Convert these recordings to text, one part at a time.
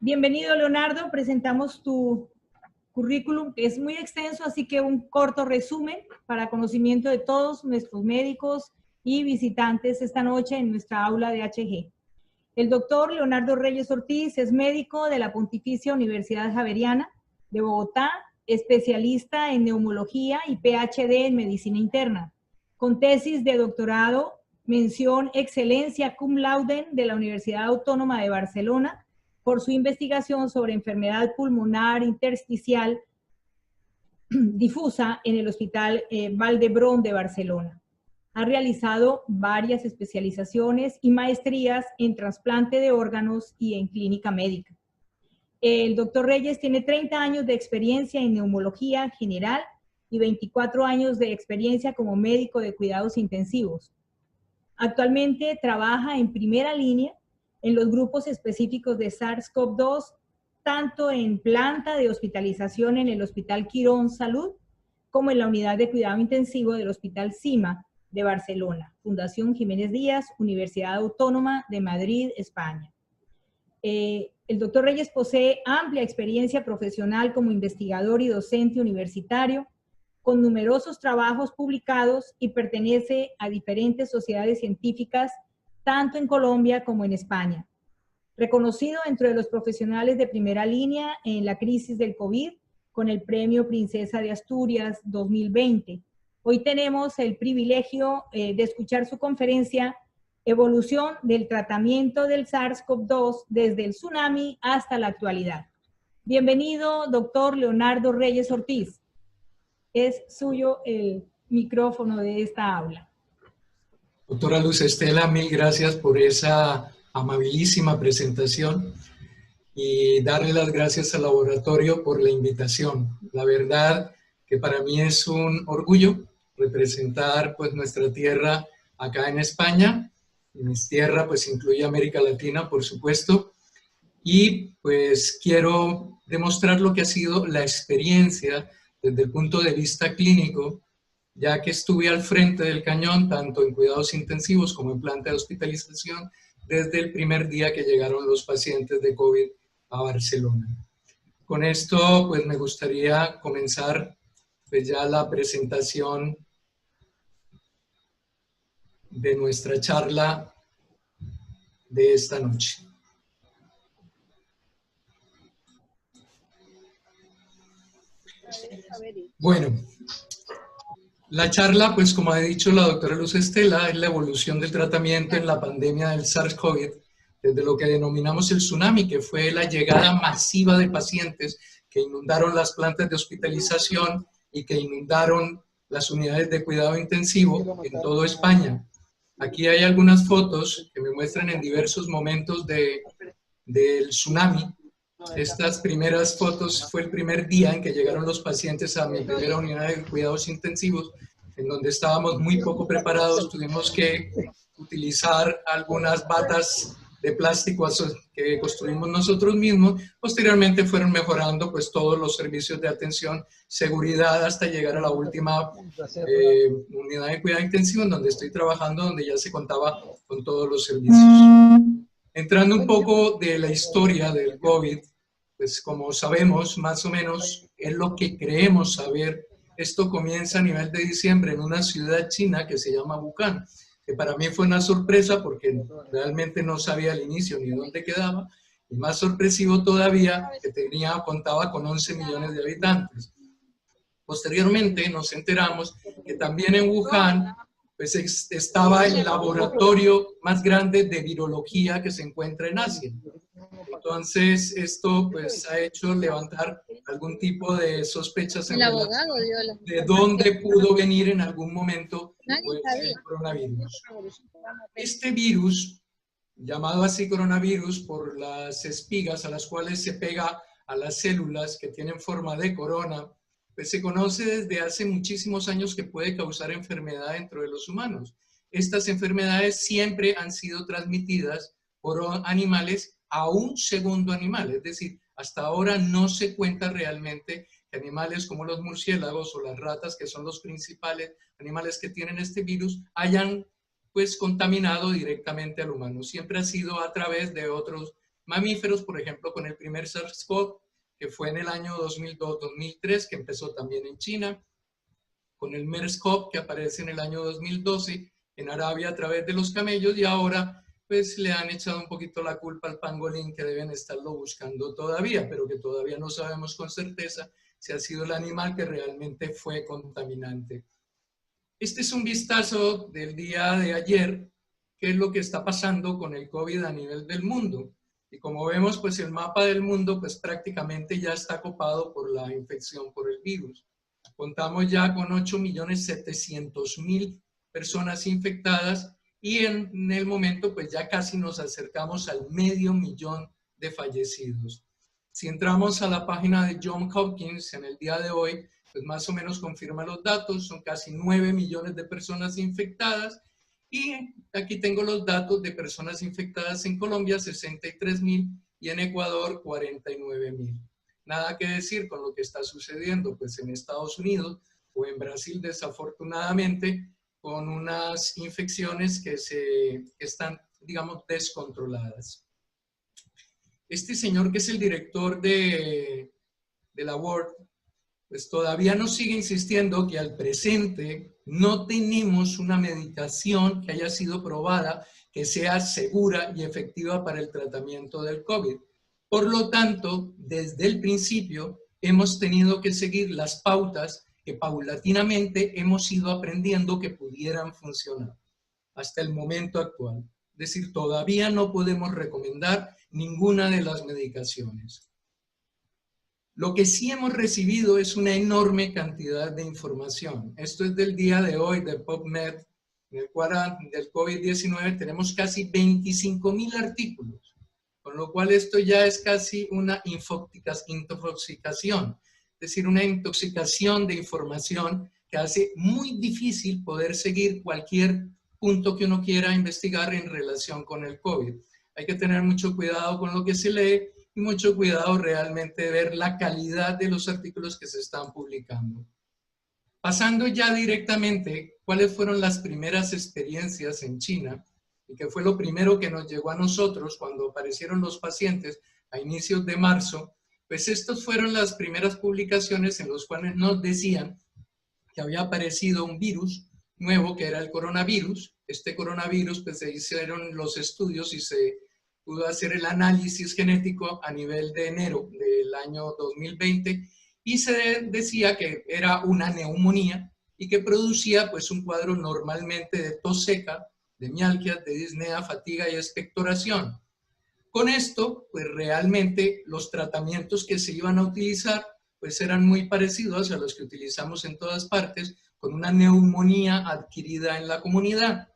Bienvenido, Leonardo. Presentamos tu currículum, que es muy extenso, así que un corto resumen para conocimiento de todos nuestros médicos y visitantes esta noche en nuestra aula de HG. El doctor Leonardo Reyes Ortiz es médico de la Pontificia Universidad Javeriana de Bogotá, especialista en neumología y PhD en medicina interna, con tesis de doctorado, mención excelencia cum laude de la Universidad Autónoma de Barcelona, por su investigación sobre enfermedad pulmonar intersticial difusa en el Hospital Vall d'Hebron de Barcelona. Ha realizado varias especializaciones y maestrías en trasplante de órganos y en clínica médica. El doctor Reyes tiene 30 años de experiencia en neumología general y 24 años de experiencia como médico de cuidados intensivos. Actualmente trabaja en primera línea en los grupos específicos de SARS-CoV-2, tanto en planta de hospitalización en el Hospital Quirón Salud, como en la unidad de cuidado intensivo del Hospital CIMA de Barcelona, Fundación Jiménez Díaz, Universidad Autónoma de Madrid, España. El doctor Reyes posee amplia experiencia profesional como investigador y docente universitario, con numerosos trabajos publicados y pertenece a diferentes sociedades científicas, tanto en Colombia como en España. Reconocido entre los profesionales de primera línea en la crisis del COVID, con el Premio Princesa de Asturias 2020. Hoy tenemos el privilegio de escuchar su conferencia Evolución del tratamiento del SARS-CoV-2 desde el tsunami hasta la actualidad. Bienvenido, doctor Leonardo Reyes Ortiz. Es suyo el micrófono de esta aula. Doctora Luz Estela, mil gracias por esa amabilísima presentación y darle las gracias al laboratorio por la invitación. La verdad que para mí es un orgullo representar pues nuestra tierra acá en España. Y mi tierra pues incluye América Latina, por supuesto, y pues quiero demostrar lo que ha sido la experiencia desde el punto de vista clínico, ya que estuve al frente del cañón, tanto en cuidados intensivos como en planta de hospitalización, desde el primer día que llegaron los pacientes de COVID a Barcelona. Con esto, pues me gustaría comenzar pues ya la presentación de nuestra charla de esta noche. Bueno, la charla, pues como ha dicho la doctora Luz Estela, es la evolución del tratamiento en la pandemia del SARS-CoV, desde lo que denominamos el tsunami, que fue la llegada masiva de pacientes que inundaron las plantas de hospitalización y que inundaron las unidades de cuidado intensivo en toda España. Aquí hay algunas fotos que me muestran en diversos momentos del tsunami. Estas primeras fotos fue el primer día en que llegaron los pacientes a mi primera unidad de cuidados intensivos, en donde estábamos muy poco preparados. Tuvimos que utilizar algunas batas de plástico que construimos nosotros mismos. Posteriormente fueron mejorando pues todos los servicios de atención, seguridad, hasta llegar a la última unidad de cuidado intensivo en donde estoy trabajando, donde ya se contaba con todos los servicios. Entrando un poco de la historia del COVID, pues como sabemos, más o menos es lo que creemos saber. Esto comienza a nivel de diciembre en una ciudad china que se llama Wuhan, que para mí fue una sorpresa porque realmente no sabía al inicio ni dónde quedaba, y más sorpresivo todavía que contaba con 11 millones de habitantes. Posteriormente nos enteramos que también en Wuhan pues estaba el laboratorio más grande de virología que se encuentra en Asia. Entonces, esto pues ha hecho levantar algún tipo de sospechas en relación de dónde pudo venir en algún momento pues, el coronavirus. Este virus, llamado así coronavirus por las espigas a las cuales se pega a las células que tienen forma de corona, pues se conoce desde hace muchísimos años que puede causar enfermedad dentro de los humanos. Estas enfermedades siempre han sido transmitidas por animales a un segundo animal, es decir, hasta ahora no se cuenta realmente que animales como los murciélagos o las ratas, que son los principales animales que tienen este virus, hayan pues contaminado directamente al humano. Siempre ha sido a través de otros mamíferos, por ejemplo, con el primer SARS-CoV, que fue en el año 2002-2003, que empezó también en China, con el MERS-CoV, que aparece en el año 2012 en Arabia a través de los camellos, y ahora pues le han echado un poquito la culpa al pangolín, que deben estarlo buscando todavía, pero que todavía no sabemos con certeza si ha sido el animal que realmente fue contaminante. Este es un vistazo del día de ayer, qué es lo que está pasando con el COVID a nivel del mundo. Y como vemos, pues el mapa del mundo pues prácticamente ya está copado por la infección por el virus. Contamos ya con 8.700.000 personas infectadas y en el momento pues ya casi nos acercamos al 500.000 de fallecidos. Si entramos a la página de Johns Hopkins en el día de hoy, pues más o menos confirma los datos, son casi 9 millones de personas infectadas, y aquí tengo los datos de personas infectadas en Colombia, 63.000, y en Ecuador 49.000. Nada que decir con lo que está sucediendo pues en Estados Unidos o en Brasil, desafortunadamente, con unas infecciones que están, digamos, descontroladas. Este señor, que es el director de la World, pues todavía nos sigue insistiendo que al presente no tenemos una medicación que haya sido probada, que sea segura y efectiva para el tratamiento del COVID. Por lo tanto, desde el principio hemos tenido que seguir las pautas que paulatinamente hemos ido aprendiendo que pudieran funcionar hasta el momento actual. Es decir, todavía no podemos recomendar ninguna de las medicaciones. Lo que sí hemos recibido es una enorme cantidad de información. Esto es del día de hoy de PubMed, en el cual del COVID-19 tenemos casi 25.000 artículos, con lo cual esto ya es casi una intoxicación, es decir, una intoxicación de información que hace muy difícil poder seguir cualquier punto que uno quiera investigar en relación con el COVID. Hay que tener mucho cuidado con lo que se lee y mucho cuidado realmente de ver la calidad de los artículos que se están publicando. Pasando ya directamente, ¿cuáles fueron las primeras experiencias en China? Y qué fue lo primero que nos llegó a nosotros cuando aparecieron los pacientes a inicios de marzo. Pues estas fueron las primeras publicaciones en las cuales nos decían que había aparecido un virus nuevo, que era el coronavirus. Este coronavirus, pues se hicieron los estudios y se pudo hacer el análisis genético a nivel de enero del año 2020, y se decía que era una neumonía y que producía pues un cuadro normalmente de tos seca, de mialgias, de disnea, fatiga y expectoración. Con esto, pues realmente los tratamientos que se iban a utilizar pues eran muy parecidos a los que utilizamos en todas partes, con una neumonía adquirida en la comunidad.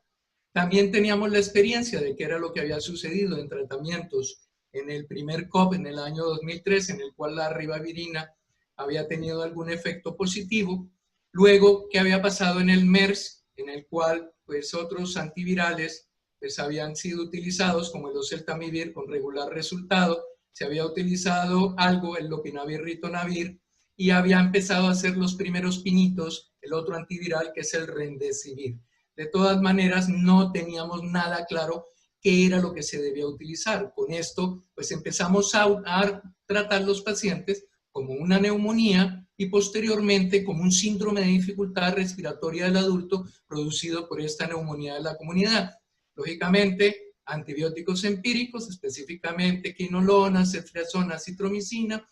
También teníamos la experiencia de qué era lo que había sucedido en tratamientos en el primer COV en el año 2003, en el cual la ribavirina había tenido algún efecto positivo. Luego, qué había pasado en el MERS, en el cual pues otros antivirales pues habían sido utilizados, como el oseltamivir, con regular resultado. Se había utilizado algo, el lopinavir-ritonavir, y había empezado a hacer los primeros pinitos, el otro antiviral, que es el remdesivir. De todas maneras, no teníamos nada claro qué era lo que se debía utilizar. Con esto, pues empezamos a tratar los pacientes como una neumonía y posteriormente como un síndrome de dificultad respiratoria del adulto producido por esta neumonía de la comunidad. Lógicamente, antibióticos empíricos, específicamente quinolona, ceftriaxona, citromicina.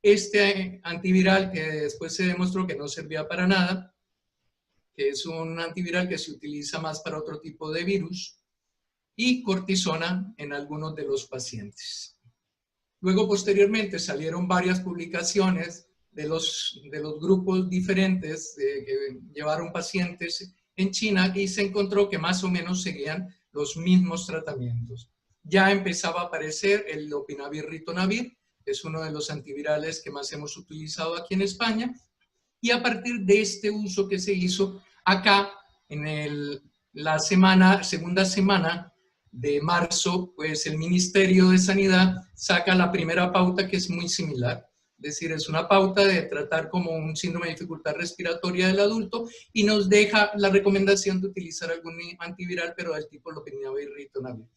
Este antiviral que después se demostró que no servía para nada, que es un antiviral que se utiliza más para otro tipo de virus, y cortisona en algunos de los pacientes. Luego, posteriormente, salieron varias publicaciones de los grupos diferentes que llevaron pacientes en China, y se encontró que más o menos seguían los mismos tratamientos. Ya empezaba a aparecer el lopinavir-ritonavir, que es uno de los antivirales que más hemos utilizado aquí en España, y a partir de este uso que se hizo acá, en la segunda semana de marzo, pues el Ministerio de Sanidad saca la primera pauta, que es muy similar. Es decir, es una pauta de tratar como un síndrome de dificultad respiratoria del adulto, y nos deja la recomendación de utilizar algún antiviral, pero del tipo lopinavir-ritonavir.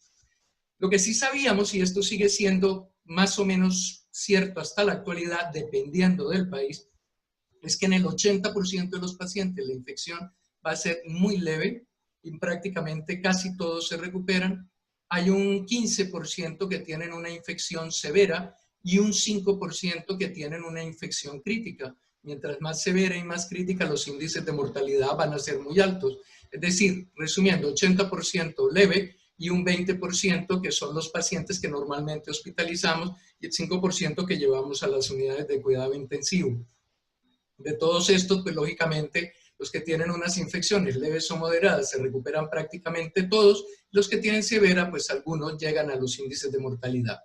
Lo que sí sabíamos, y esto sigue siendo más o menos cierto hasta la actualidad, dependiendo del país, es que en el 80% de los pacientes la infección va a ser muy leve y prácticamente casi todos se recuperan. Hay un 15% que tienen una infección severa y un 5% que tienen una infección crítica. Mientras más severa y más crítica, los índices de mortalidad van a ser muy altos. Es decir, resumiendo, 80% leve y un 20% que son los pacientes que normalmente hospitalizamos y el 5% que llevamos a las unidades de cuidado intensivo. De todos estos, pues lógicamente, los que tienen unas infecciones leves o moderadas se recuperan prácticamente todos, los que tienen severa, pues algunos llegan a los índices de mortalidad.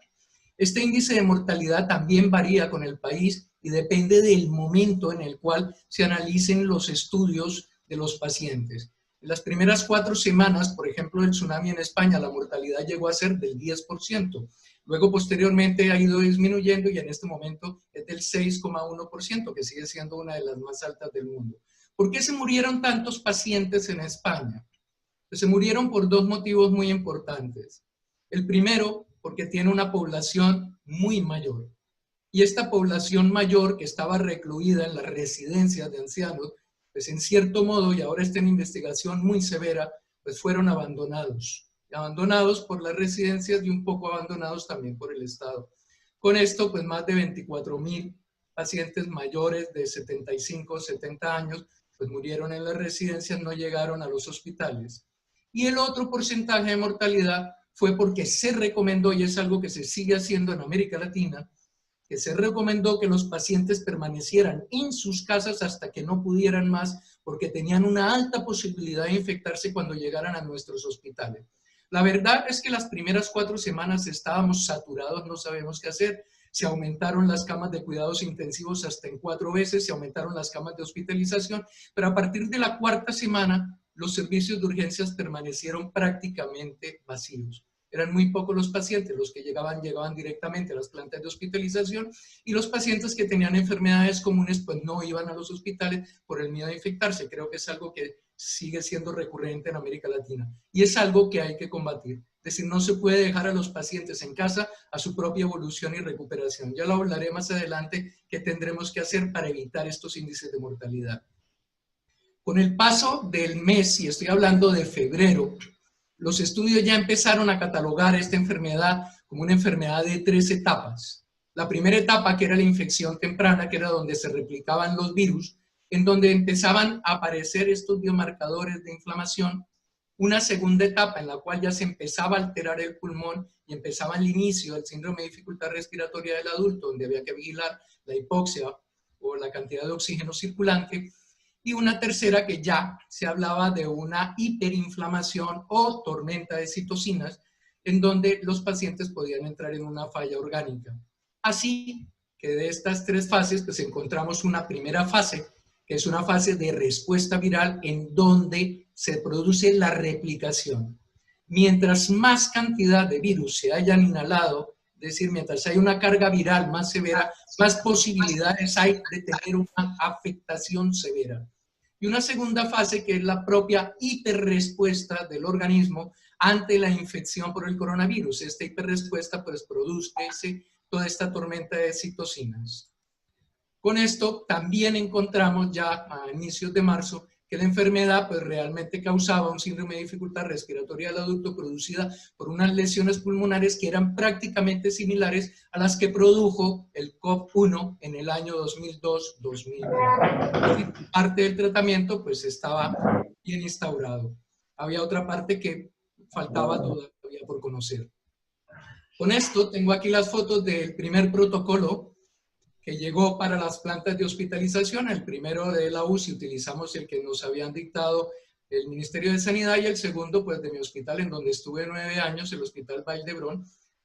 Este índice de mortalidad también varía con el país y depende del momento en el cual se analicen los estudios de los pacientes. En las primeras 4 semanas, por ejemplo, del tsunami en España, la mortalidad llegó a ser del 10%. Luego, posteriormente, ha ido disminuyendo y en este momento es del 6,1%, que sigue siendo una de las más altas del mundo. ¿Por qué se murieron tantos pacientes en España? Pues se murieron por 2 motivos muy importantes. El primero, porque tiene una población muy mayor. Y esta población mayor que estaba recluida en las residencias de ancianos, pues en cierto modo, y ahora está en investigación muy severa, pues fueron abandonados. Abandonados por las residencias y un poco abandonados también por el Estado. Con esto, pues más de 24,000 pacientes mayores de 75 o 70 años, pues murieron en las residencias, no llegaron a los hospitales. Y el otro porcentaje de mortalidad fue porque se recomendó, y es algo que se sigue haciendo en América Latina, que se recomendó que los pacientes permanecieran en sus casas hasta que no pudieran más, porque tenían una alta posibilidad de infectarse cuando llegaran a nuestros hospitales. La verdad es que las primeras 4 semanas estábamos saturados, no sabemos qué hacer. Se aumentaron las camas de cuidados intensivos hasta en 4 veces, se aumentaron las camas de hospitalización, pero a partir de la 4ª semana, los servicios de urgencias permanecieron prácticamente vacíos. Eran muy pocos los pacientes, los que llegaban directamente a las plantas de hospitalización y los pacientes que tenían enfermedades comunes pues no iban a los hospitales por el miedo a infectarse. Creo que es algo que sigue siendo recurrente en América Latina y es algo que hay que combatir. Es decir, no se puede dejar a los pacientes en casa a su propia evolución y recuperación. Ya lo hablaré más adelante qué tendremos que hacer para evitar estos índices de mortalidad. Con el paso del mes, y estoy hablando de febrero, los estudios ya empezaron a catalogar esta enfermedad como una enfermedad de 3 etapas. La primera etapa, que era la infección temprana, que era donde se replicaban los virus, en donde empezaban a aparecer estos biomarcadores de inflamación. Una segunda etapa en la cual ya se empezaba a alterar el pulmón y empezaba el inicio del síndrome de dificultad respiratoria del adulto, donde había que vigilar la hipoxia o la cantidad de oxígeno circulante. Y una tercera que ya se hablaba de una hiperinflamación o tormenta de citocinas, en donde los pacientes podían entrar en una falla orgánica. Así que de estas 3 fases, pues encontramos una primera fase, que es una fase de respuesta viral en donde se produce la replicación. Mientras más cantidad de virus se hayan inhalado, es decir, mientras hay una carga viral más severa, más posibilidades hay de tener una afectación severa. Y una segunda fase que es la propia hiperrespuesta del organismo ante la infección por el coronavirus. Esta hiperrespuesta pues produce toda esta tormenta de citocinas. Con esto también encontramos ya a inicios de marzo que la enfermedad pues realmente causaba un síndrome de dificultad respiratoria del adulto producida por unas lesiones pulmonares que eran prácticamente similares a las que produjo el COVID-1 en el año 2002-2009. Parte del tratamiento pues estaba bien instaurado. Había otra parte que faltaba todavía por conocer. Con esto tengo aquí las fotos del primer protocolo que llegó para las plantas de hospitalización. El primero de la UCI utilizamos el que nos habían dictado el Ministerio de Sanidad y el segundo pues de mi hospital en donde estuve 9 años, el Hospital Vall d'Hebron,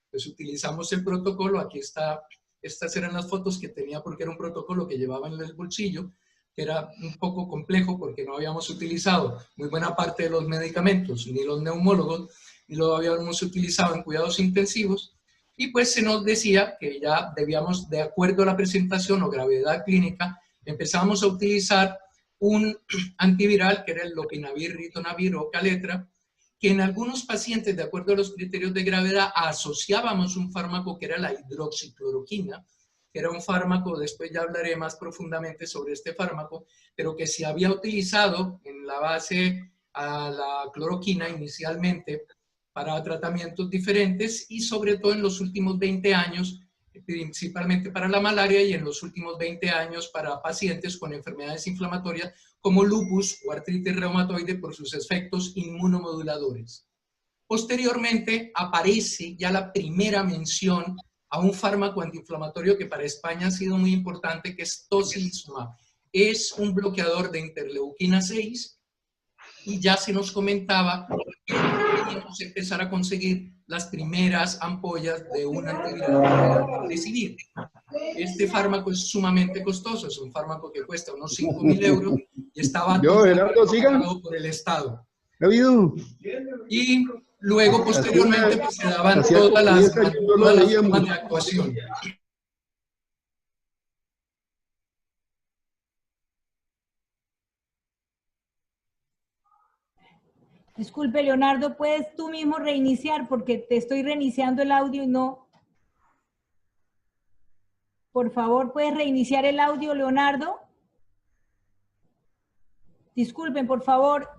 pues utilizamos el protocolo. Aquí está, estas eran las fotos que tenía porque era un protocolo que llevaba en el bolsillo, que era un poco complejo porque no habíamos utilizado muy buena parte de los medicamentos, ni los neumólogos, ni lo habíamos utilizado en cuidados intensivos. Y pues se nos decía que ya debíamos, de acuerdo a la presentación o gravedad clínica, empezamos a utilizar un antiviral que era el lopinavir, ritonavir o Kaletra, que en algunos pacientes, de acuerdo a los criterios de gravedad, asociábamos un fármaco que era la hidroxicloroquina, que era un fármaco, después ya hablaré más profundamente sobre este fármaco, pero que se había utilizado en la base a la cloroquina inicialmente para tratamientos diferentes y sobre todo en los últimos 20 años, principalmente para la malaria y en los últimos 20 años para pacientes con enfermedades inflamatorias como lupus o artritis reumatoide por sus efectos inmunomoduladores. Posteriormente aparece ya la primera mención a un fármaco antiinflamatorio que para España ha sido muy importante, que es tocilizumab. Es un bloqueador de interleuquina 6 y ya se nos comentaba que podíamos empezar a conseguir las primeras ampollas de un antiviral para recibir. Este fármaco es sumamente costoso, es un fármaco que cuesta unos 5.000 euros y estaba todo pagado por el Estado. Y luego, posteriormente, pues, se daban todas las formas de actuación. Disculpe, Leonardo, ¿puedes tú mismo reiniciar? Porque te estoy reiniciando el audio y no... Por favor, ¿puedes reiniciar el audio, Leonardo? Disculpen, por favor.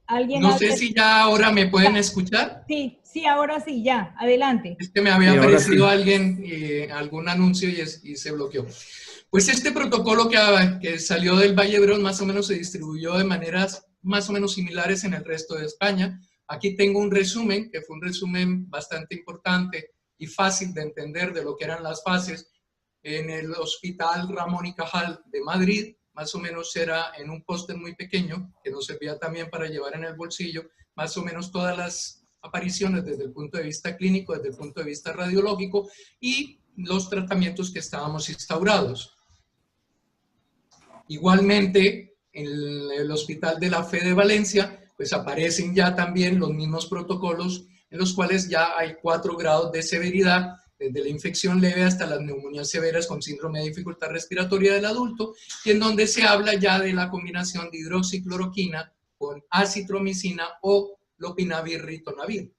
¿Alguien no sé si ya ahora me pueden escuchar. Sí, sí, ahora sí, ya. Adelante. Es que me había aparecido alguien, algún anuncio y se bloqueó. Pues este protocolo que salió del Valle Brón más o menos se distribuyó de maneras más o menos similares en el resto de España. Aquí tengo un resumen, que fue un resumen bastante importante y fácil de entender de lo que eran las fases. En el Hospital Ramón y Cajal de Madrid, más o menos era en un póster muy pequeño, que nos servía también para llevar en el bolsillo, más o menos todas las apariciones desde el punto de vista clínico, desde el punto de vista radiológico y los tratamientos que estábamos instaurados. Igualmente, en el Hospital de la Fe de Valencia, pues aparecen ya también los mismos protocolos en los cuales ya hay 4 grados de severidad, desde la infección leve hasta las neumonías severas con síndrome de dificultad respiratoria del adulto, y en donde se habla ya de la combinación de hidroxicloroquina con acitromicina o lopinavir-ritonavir.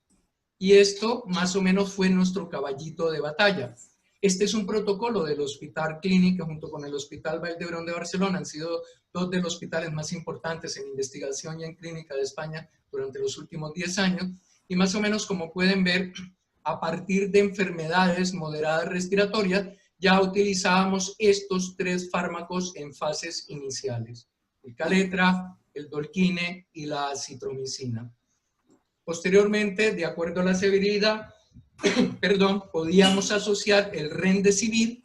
Y esto más o menos fue nuestro caballito de batalla. Este es un protocolo del Hospital Clínica junto con el Hospital Vall d'Hebron de Barcelona. Han sido 2 de los hospitales más importantes en investigación y en clínica de España durante los últimos 10 años. Y más o menos, como pueden ver, a partir de enfermedades moderadas respiratorias, ya utilizábamos estos 3 fármacos en fases iniciales: el Caletra, el Dolquine y la acitromicina. Posteriormente, de acuerdo a la severidad, podíamos asociar el Remdesivir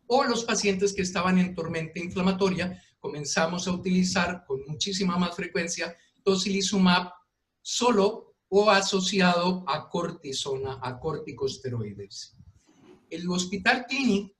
o los pacientes que estaban en tormenta inflamatoria. Comenzamos a utilizar con muchísima más frecuencia tocilizumab solo o asociado a cortisona, a corticosteroides. El Hospital Clínic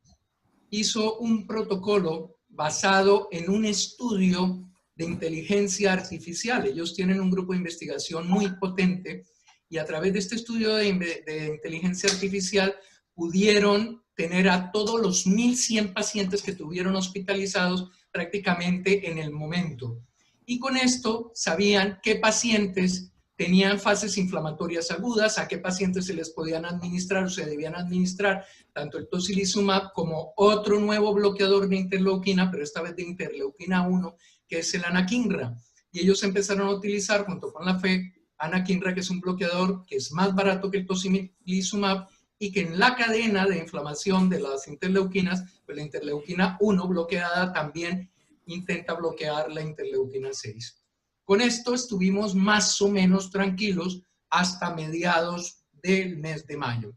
hizo un protocolo basado en un estudio de inteligencia artificial. Ellos tienen un grupo de investigación muy potente y a través de este estudio de inteligencia artificial pudieron tener a todos los 1.100 pacientes que tuvieron hospitalizados prácticamente en el momento. Y con esto sabían qué pacientes tenían fases inflamatorias agudas, a qué pacientes se les podían administrar o se debían administrar tanto el tocilizumab como otro nuevo bloqueador de interleuquina, pero esta vez de interleuquina 1, que es el anakinra. Y ellos empezaron a utilizar, junto con la FE, anakinra, que es un bloqueador que es más barato que el tocilizumab y que en la cadena de inflamación de las interleuquinas, pues la interleuquina 1 bloqueada también intenta bloquear la interleuquina 6. Con esto estuvimos más o menos tranquilos hasta mediados del mes de mayo.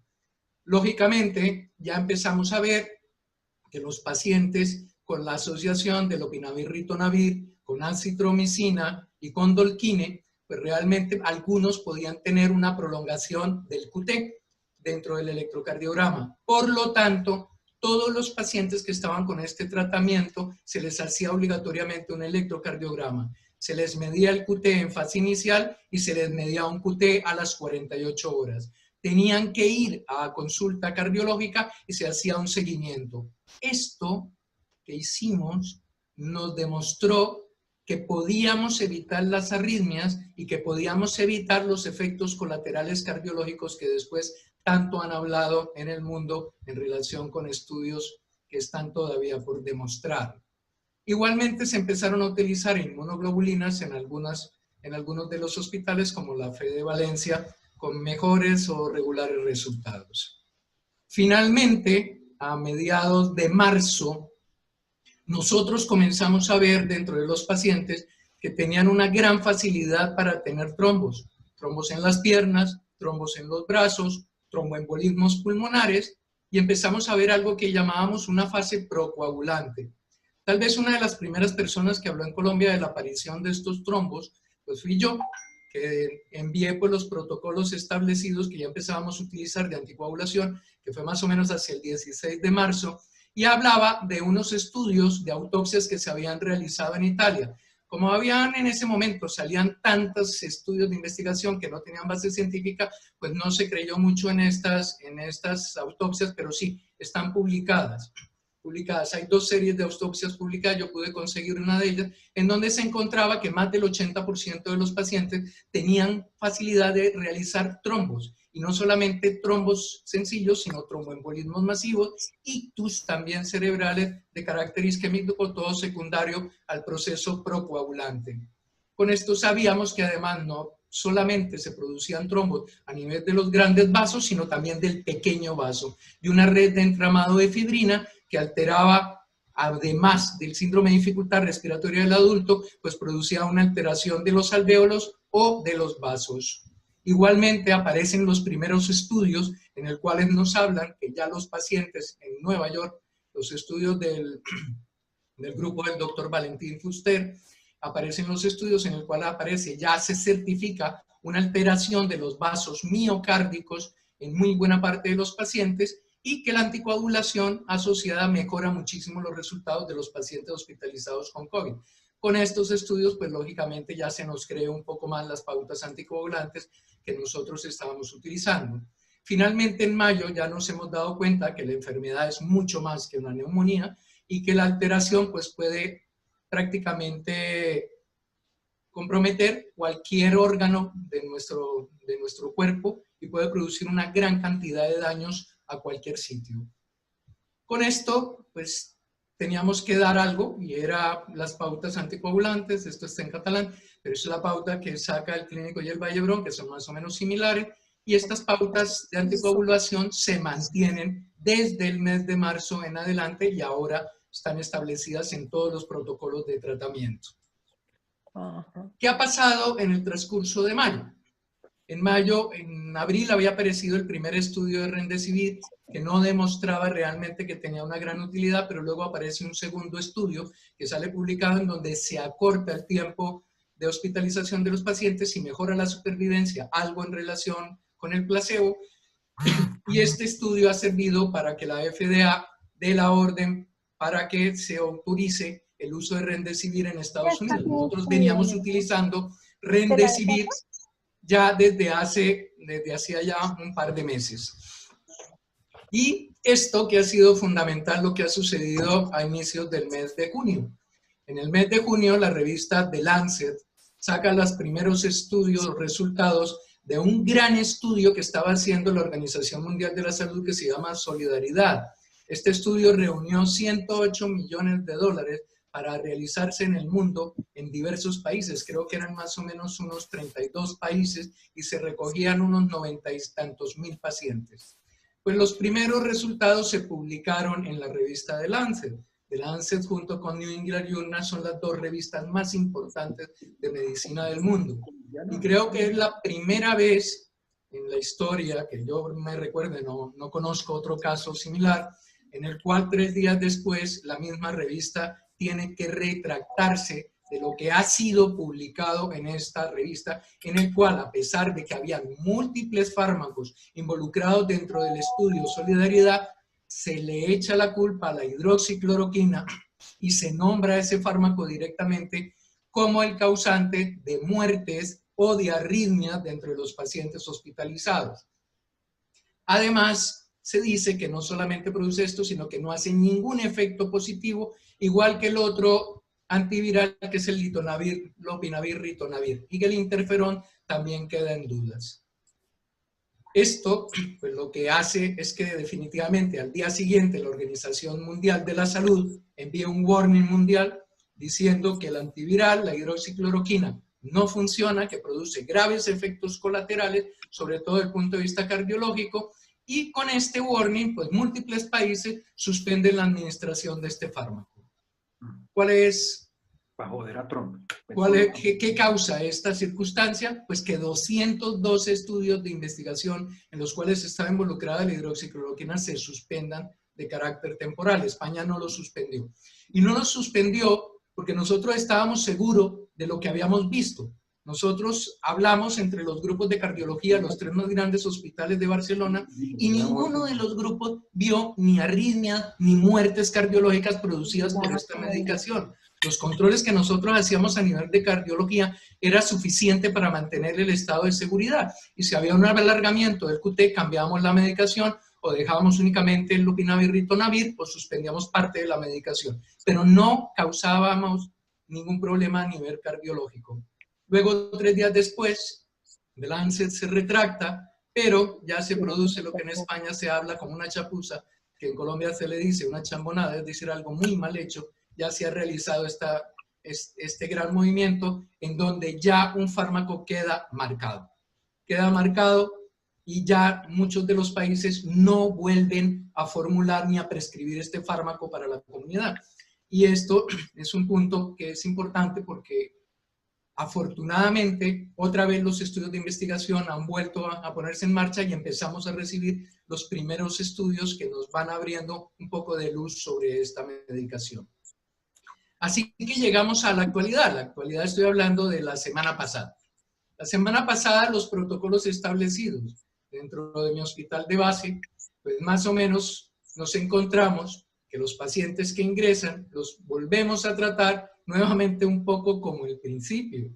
Lógicamente, ya empezamos a ver que los pacientes con la asociación de lopinavir-ritonavir, con acitromicina y con dolquine, pues realmente algunos podían tener una prolongación del QT dentro del electrocardiograma. Por lo tanto, todos los pacientes que estaban con este tratamiento se les hacía obligatoriamente un electrocardiograma. Se les medía el QT en fase inicial y se les medía un QT a las 48 horas. Tenían que ir a consulta cardiológica y se hacía un seguimiento. Esto que hicimos nos demostró que podíamos evitar las arritmias y que podíamos evitar los efectos colaterales cardiológicos que después tanto han hablado en el mundo en relación con estudios que están todavía por demostrar. Igualmente se empezaron a utilizar inmunoglobulinas en algunos de los hospitales como la FE de Valencia con mejores o regulares resultados. Finalmente, a mediados de marzo, nosotros comenzamos a ver dentro de los pacientes que tenían una gran facilidad para tener trombos en las piernas, trombos en los brazos, tromboembolismos pulmonares, y empezamos a ver algo que llamábamos una fase procoagulante. Tal vez una de las primeras personas que habló en Colombia de la aparición de estos trombos, pues fui yo, que envié pues los protocolos establecidos que ya empezábamos a utilizar de anticoagulación, que fue más o menos hacia el 16 de marzo, y hablaba de unos estudios de autopsias que se habían realizado en Italia. Como habían en ese momento, salían tantos estudios de investigación que no tenían base científica, pues no se creyó mucho en estas autopsias, pero sí, están publicadas. Hay 2 series de autopsias publicadas, yo pude conseguir una de ellas, en donde se encontraba que más del 80% de los pacientes tenían facilidad de realizar trombos, y no solamente trombos sencillos, sino tromboembolismos masivos, ictus también cerebrales de carácter isquémico, todo secundario al proceso procoagulante. Con esto sabíamos que además no solamente se producían trombos a nivel de los grandes vasos, sino también del pequeño vaso, y una red de entramado de fibrina que alteraba, además del síndrome de dificultad respiratoria del adulto, pues producía una alteración de los alvéolos o de los vasos. Igualmente aparecen los primeros estudios en los cuales nos hablan que ya los pacientes en Nueva York, los estudios del grupo del doctor Valentín Fuster, aparecen los estudios en el cual ya se certifica una alteración de los vasos miocárdicos en muy buena parte de los pacientes, y que la anticoagulación asociada mejora muchísimo los resultados de los pacientes hospitalizados con COVID. Con estos estudios, pues lógicamente ya se nos creó un poco más las pautas anticoagulantes que nosotros estábamos utilizando. Finalmente, en mayo ya nos hemos dado cuenta que la enfermedad es mucho más que una neumonía y que la alteración pues puede prácticamente comprometer cualquier órgano de nuestro cuerpo y puede producir una gran cantidad de daños a cualquier sitio. Con esto, pues, teníamos que dar algo, y era las pautas anticoagulantes. Esto está en catalán, pero es la pauta que saca el Clínico y el Vall-d'Hebron, que son más o menos similares, y estas pautas de anticoagulación se mantienen desde el mes de marzo en adelante, y ahora están establecidas en todos los protocolos de tratamiento. ¿Qué ha pasado en el transcurso de mayo? En abril había aparecido el primer estudio de Remdesivir que no demostraba realmente que tenía una gran utilidad, pero luego aparece un segundo estudio que sale publicado en donde se acorta el tiempo de hospitalización de los pacientes y mejora la supervivencia, algo en relación con el placebo. Y este estudio ha servido para que la FDA dé la orden para que se autorice el uso de Remdesivir en Estados Unidos. Nosotros veníamos utilizando Remdesivir ya desde hacía ya un par de meses. Y esto que ha sido fundamental, lo que ha sucedido a inicios del mes de junio. En el mes de junio, la revista The Lancet saca los primeros estudios, resultados de un gran estudio que estaba haciendo la Organización Mundial de la Salud que se llama Solidaridad. Este estudio reunió 108 millones de dólares para realizarse en el mundo en diversos países. Creo que eran más o menos unos 32 países y se recogían unos 90 y tantos mil pacientes. Pues los primeros resultados se publicaron en la revista The Lancet. The Lancet junto con New England Journal son las 2 revistas más importantes de medicina del mundo. Y creo que es la primera vez en la historia que yo me recuerde, no conozco otro caso similar, en el cual 3 días después la misma revista tiene que retractarse de lo que ha sido publicado en esta revista, en el cual, a pesar de que había múltiples fármacos involucrados dentro del estudio Solidaridad, se le echa la culpa a la hidroxicloroquina y se nombra a ese fármaco directamente como el causante de muertes o de arritmias dentro de los pacientes hospitalizados. Además, se dice que no solamente produce esto, sino que no hace ningún efecto positivo, igual que el otro antiviral, que es el litonavir, lopinavir, ritonavir, y que el interferón también queda en dudas. Esto, pues lo que hace es que definitivamente al día siguiente la Organización Mundial de la Salud envía un warning mundial diciendo que el antiviral, la hidroxicloroquina, no funciona, que produce graves efectos colaterales, sobre todo desde el punto de vista cardiológico, y con este warning, pues múltiples países suspenden la administración de este fármaco. ¿Cuál es? Para joder a Trump. ¿Qué causa esta circunstancia? Pues que 212 estudios de investigación en los cuales estaba involucrada la hidroxicloroquina se suspendan de carácter temporal. España no lo suspendió. Y no lo suspendió porque nosotros estábamos seguros de lo que habíamos visto. Nosotros hablamos entre los grupos de cardiología, los 3 más grandes hospitales de Barcelona, y ninguno de los grupos vio ni arritmia ni muertes cardiológicas producidas por esta medicación. Los controles que nosotros hacíamos a nivel de cardiología era suficiente para mantener el estado de seguridad. Y si había un alargamiento del QT, cambiábamos la medicación o dejábamos únicamente el lopinavir, ritonavir o suspendíamos parte de la medicación. Pero no causábamos ningún problema a nivel cardiológico. Luego, 3 días después, The Lancet se retracta, pero ya se produce lo que en España se habla como una chapuza, que en Colombia se le dice una chambonada, es decir, algo muy mal hecho. Ya se ha realizado este gran movimiento en donde ya un fármaco queda marcado. Queda marcado y ya muchos de los países no vuelven a formular ni a prescribir este fármaco para la comunidad. Y esto es un punto que es importante porque afortunadamente otra vez los estudios de investigación han vuelto a ponerse en marcha y empezamos a recibir los primeros estudios que nos van abriendo un poco de luz sobre esta medicación. Así que llegamos a la actualidad. La actualidad estoy hablando de la semana pasada. La semana pasada los protocolos establecidos dentro de mi hospital de base, pues más o menos nos encontramos que los pacientes que ingresan los volvemos a tratar nuevamente un poco como el principio.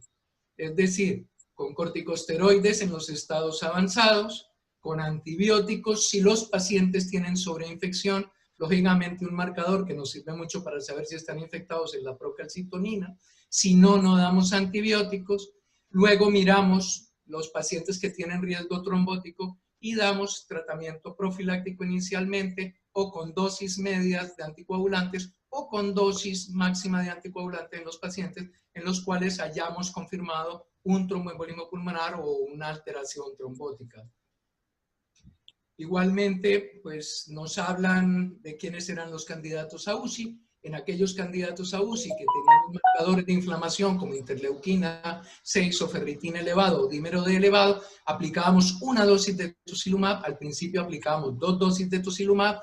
Es decir, con corticosteroides en los estados avanzados, con antibióticos si los pacientes tienen sobreinfección. Lógicamente un marcador que nos sirve mucho para saber si están infectados es la procalcitonina. Si no, no damos antibióticos. Luego miramos los pacientes que tienen riesgo trombótico y damos tratamiento profiláctico inicialmente o con dosis medias de anticoagulantes o con dosis máxima de anticoagulantes en los pacientes en los cuales hayamos confirmado un tromboembolismo pulmonar o una alteración trombótica. Igualmente, pues nos hablan de quiénes eran los candidatos a UCI. En aquellos candidatos a UCI que tenían marcadores de inflamación como interleuquina 6 o ferritina elevado o dímero D elevado, aplicábamos una dosis de tocilizumab. Al principio aplicábamos 2 dosis de tocilizumab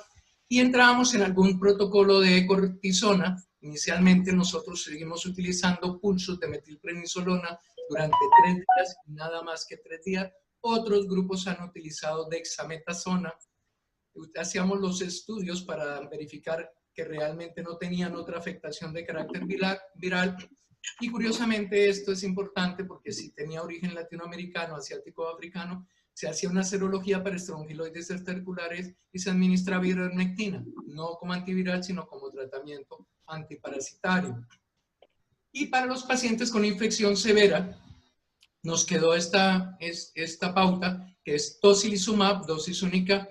y entrábamos en algún protocolo de cortisona. Inicialmente nosotros seguimos utilizando pulsos de metilprednisolona durante 3 días, nada más que 3 días. Otros grupos han utilizado dexametasona. Hacíamos los estudios para verificar que realmente no tenían otra afectación de carácter viral. Y curiosamente esto es importante porque si tenía origen latinoamericano, asiático o africano, se hacía una serología para estrongiloides extraarticulares y se administraba ivermectina, no como antiviral, sino como tratamiento antiparasitario. Y para los pacientes con infección severa, nos quedó esta pauta, que es tocilizumab, dosis única,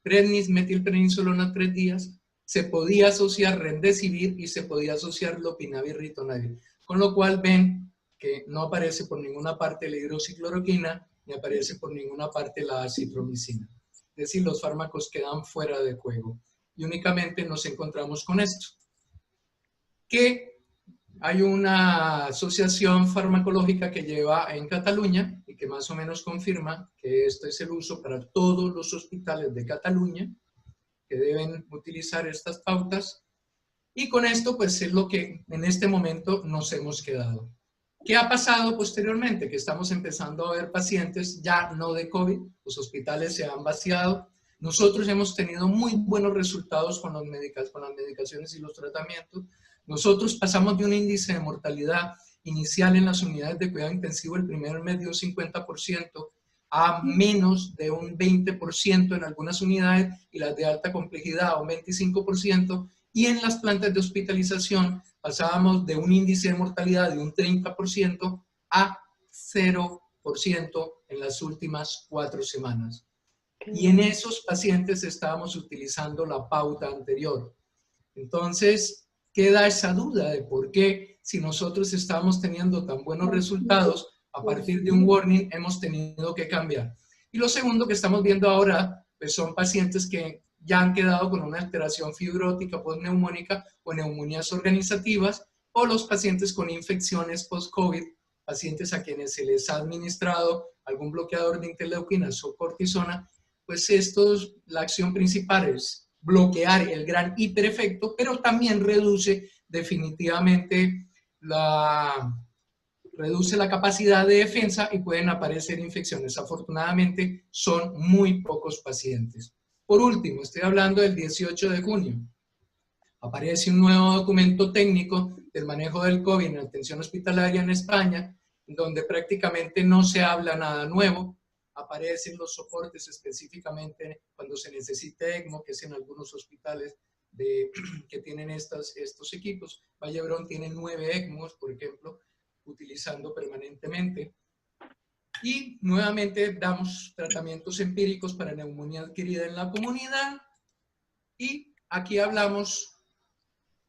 metilprednisolona 3 días, se podía asociar remdesivir y se podía asociar lopinavir, ritonavir. Con lo cual ven que no aparece por ninguna parte la hidroxicloroquina, ni aparece por ninguna parte la acitromicina. Es decir, los fármacos quedan fuera de juego. Y únicamente nos encontramos con esto. Que hay una asociación farmacológica que lleva en Cataluña y que más o menos confirma que esto es el uso para todos los hospitales de Cataluña que deben utilizar estas pautas. Y con esto pues es lo que en este momento nos hemos quedado. ¿Qué ha pasado posteriormente? Que estamos empezando a ver pacientes ya no de COVID, los hospitales se han vaciado. Nosotros hemos tenido muy buenos resultados con las medicaciones y los tratamientos. Nosotros pasamos de un índice de mortalidad inicial en las unidades de cuidado intensivo el primer mes de un 50% a menos de un 20% en algunas unidades y las de alta complejidad a un 25% y en las plantas de hospitalización pasábamos de un índice de mortalidad de un 30% a 0% en las últimas 4 semanas. Y en esos pacientes estábamos utilizando la pauta anterior. Entonces, queda esa duda de por qué, si nosotros estábamos teniendo tan buenos resultados, a partir de un warning hemos tenido que cambiar. Y lo segundo que estamos viendo ahora, pues son pacientes que ya han quedado con una alteración fibrótica postneumónica o neumonías organizativas, o los pacientes con infecciones post-COVID, pacientes a quienes se les ha administrado algún bloqueador de interleuquinas o cortisona. Pues la acción principal es bloquear el gran hiperefecto, pero también reduce definitivamente reduce la capacidad de defensa y pueden aparecer infecciones. Afortunadamente, son muy pocos pacientes. Por último, estoy hablando del 18 de junio. Aparece un nuevo documento técnico del manejo del COVID en atención hospitalaria en España, donde prácticamente no se habla nada nuevo. Aparecen los soportes específicamente cuando se necesite ECMO, que es en algunos hospitales que tienen estos equipos. Vallebrón tiene 9 ECMOs, por ejemplo, utilizando permanentemente. Y nuevamente damos tratamientos empíricos para neumonía adquirida en la comunidad. Y aquí hablamos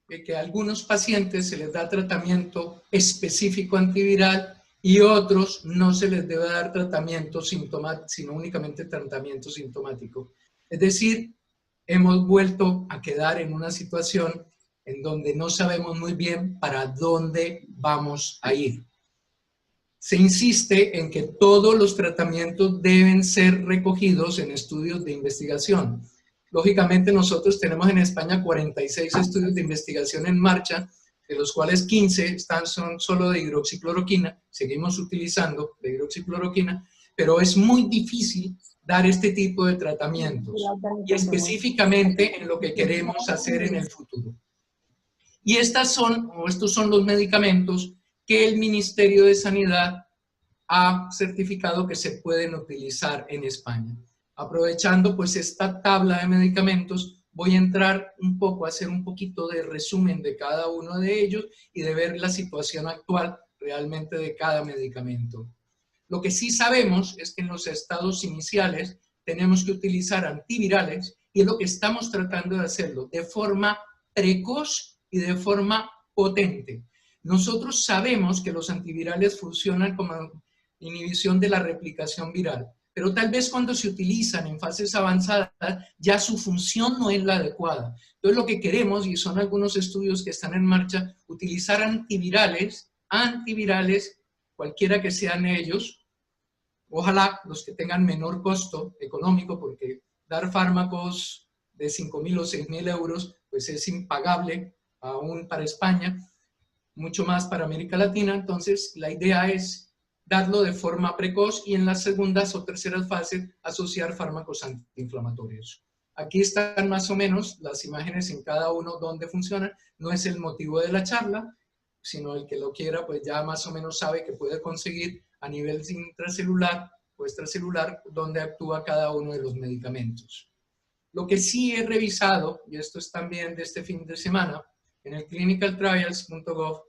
de que a algunos pacientes se les da tratamiento específico antiviral y otros no se les debe dar tratamiento sintomático, sino únicamente tratamiento sintomático. Es decir, hemos vuelto a quedar en una situación en donde no sabemos muy bien para dónde vamos a ir. Se insiste en que todos los tratamientos deben ser recogidos en estudios de investigación. Lógicamente nosotros tenemos en España 46 estudios de investigación en marcha, de los cuales 15 son solo de hidroxicloroquina, seguimos utilizando de hidroxicloroquina, pero es muy difícil dar este tipo de tratamientos, y específicamente en lo que queremos hacer en el futuro. Y estos son los medicamentos que el Ministerio de Sanidad ha certificado que se pueden utilizar en España. Aprovechando pues esta tabla de medicamentos, voy a entrar un poco, a hacer un poquito de resumen de cada uno de ellos y de ver la situación actual realmente de cada medicamento. Lo que sí sabemos es que en los estados iniciales tenemos que utilizar antivirales, y es lo que estamos tratando de hacerlo de forma precoz y de forma potente. Nosotros sabemos que los antivirales funcionan como inhibición de la replicación viral, pero tal vez cuando se utilizan en fases avanzadas ya su función no es la adecuada. Entonces lo que queremos, y son algunos estudios que están en marcha, utilizar antivirales, cualquiera que sean ellos, ojalá los que tengan menor costo económico, porque dar fármacos de 5.000 o 6.000 euros pues es impagable aún para España, mucho más para América Latina. Entonces la idea es darlo de forma precoz y en las segundas o terceras fases asociar fármacos antiinflamatorios. Aquí están más o menos las imágenes en cada uno donde funcionan. No es el motivo de la charla, sino el que lo quiera pues ya más o menos sabe que puede conseguir a nivel intracelular o extracelular donde actúa cada uno de los medicamentos. Lo que sí he revisado, y esto es también de este fin de semana, en el clinicaltrials.gov,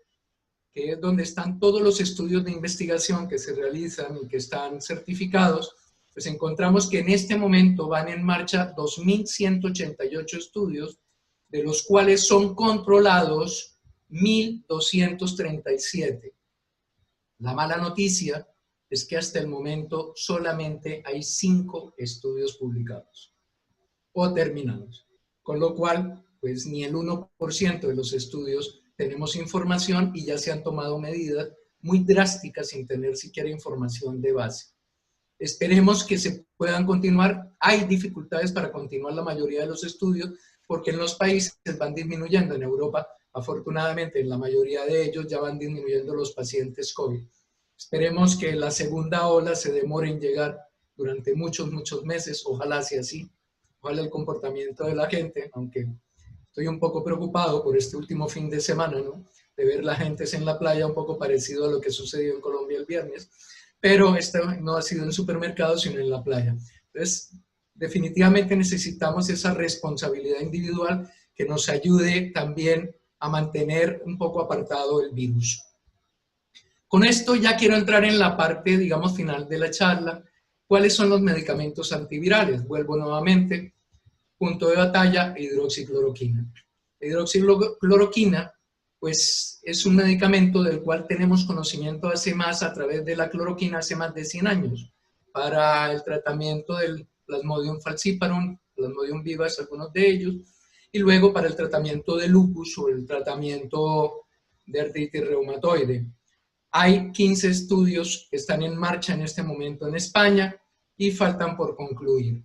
que es donde están todos los estudios de investigación que se realizan y que están certificados, pues encontramos que en este momento van en marcha 2.188 estudios, de los cuales son controlados 1.237. La mala noticia es que hasta el momento solamente hay 5 estudios publicados o terminados, con lo cual pues ni el 1% de los estudios tenemos información y ya se han tomado medidas muy drásticas sin tener siquiera información de base. Esperemos que se puedan continuar. Hay dificultades para continuar la mayoría de los estudios porque en los países van disminuyendo. En Europa, afortunadamente, en la mayoría de ellos ya van disminuyendo los pacientes COVID. Esperemos que la segunda ola se demore en llegar durante muchos meses. Ojalá sea así. Ojalá el comportamiento de la gente, aunque estoy un poco preocupado por este último fin de semana, ¿no? De ver la gente en la playa, un poco parecido a lo que sucedió en Colombia el viernes, pero esto no ha sido en supermercados, sino en la playa. Entonces, definitivamente necesitamos esa responsabilidad individual que nos ayude también a mantener un poco apartado el virus. Con esto ya quiero entrar en la parte, digamos, final de la charla. ¿Cuáles son los medicamentos antivirales? Vuelvo nuevamente. Punto de batalla, hidroxicloroquina. La hidroxicloroquina, pues, es un medicamento del cual tenemos conocimiento a través de la cloroquina hace más de 100 años, para el tratamiento del Plasmodium falciparum, Plasmodium vivax, algunos de ellos, y luego para el tratamiento de lupus o el tratamiento de artritis reumatoide. Hay 15 estudios que están en marcha en este momento en España y faltan por concluir.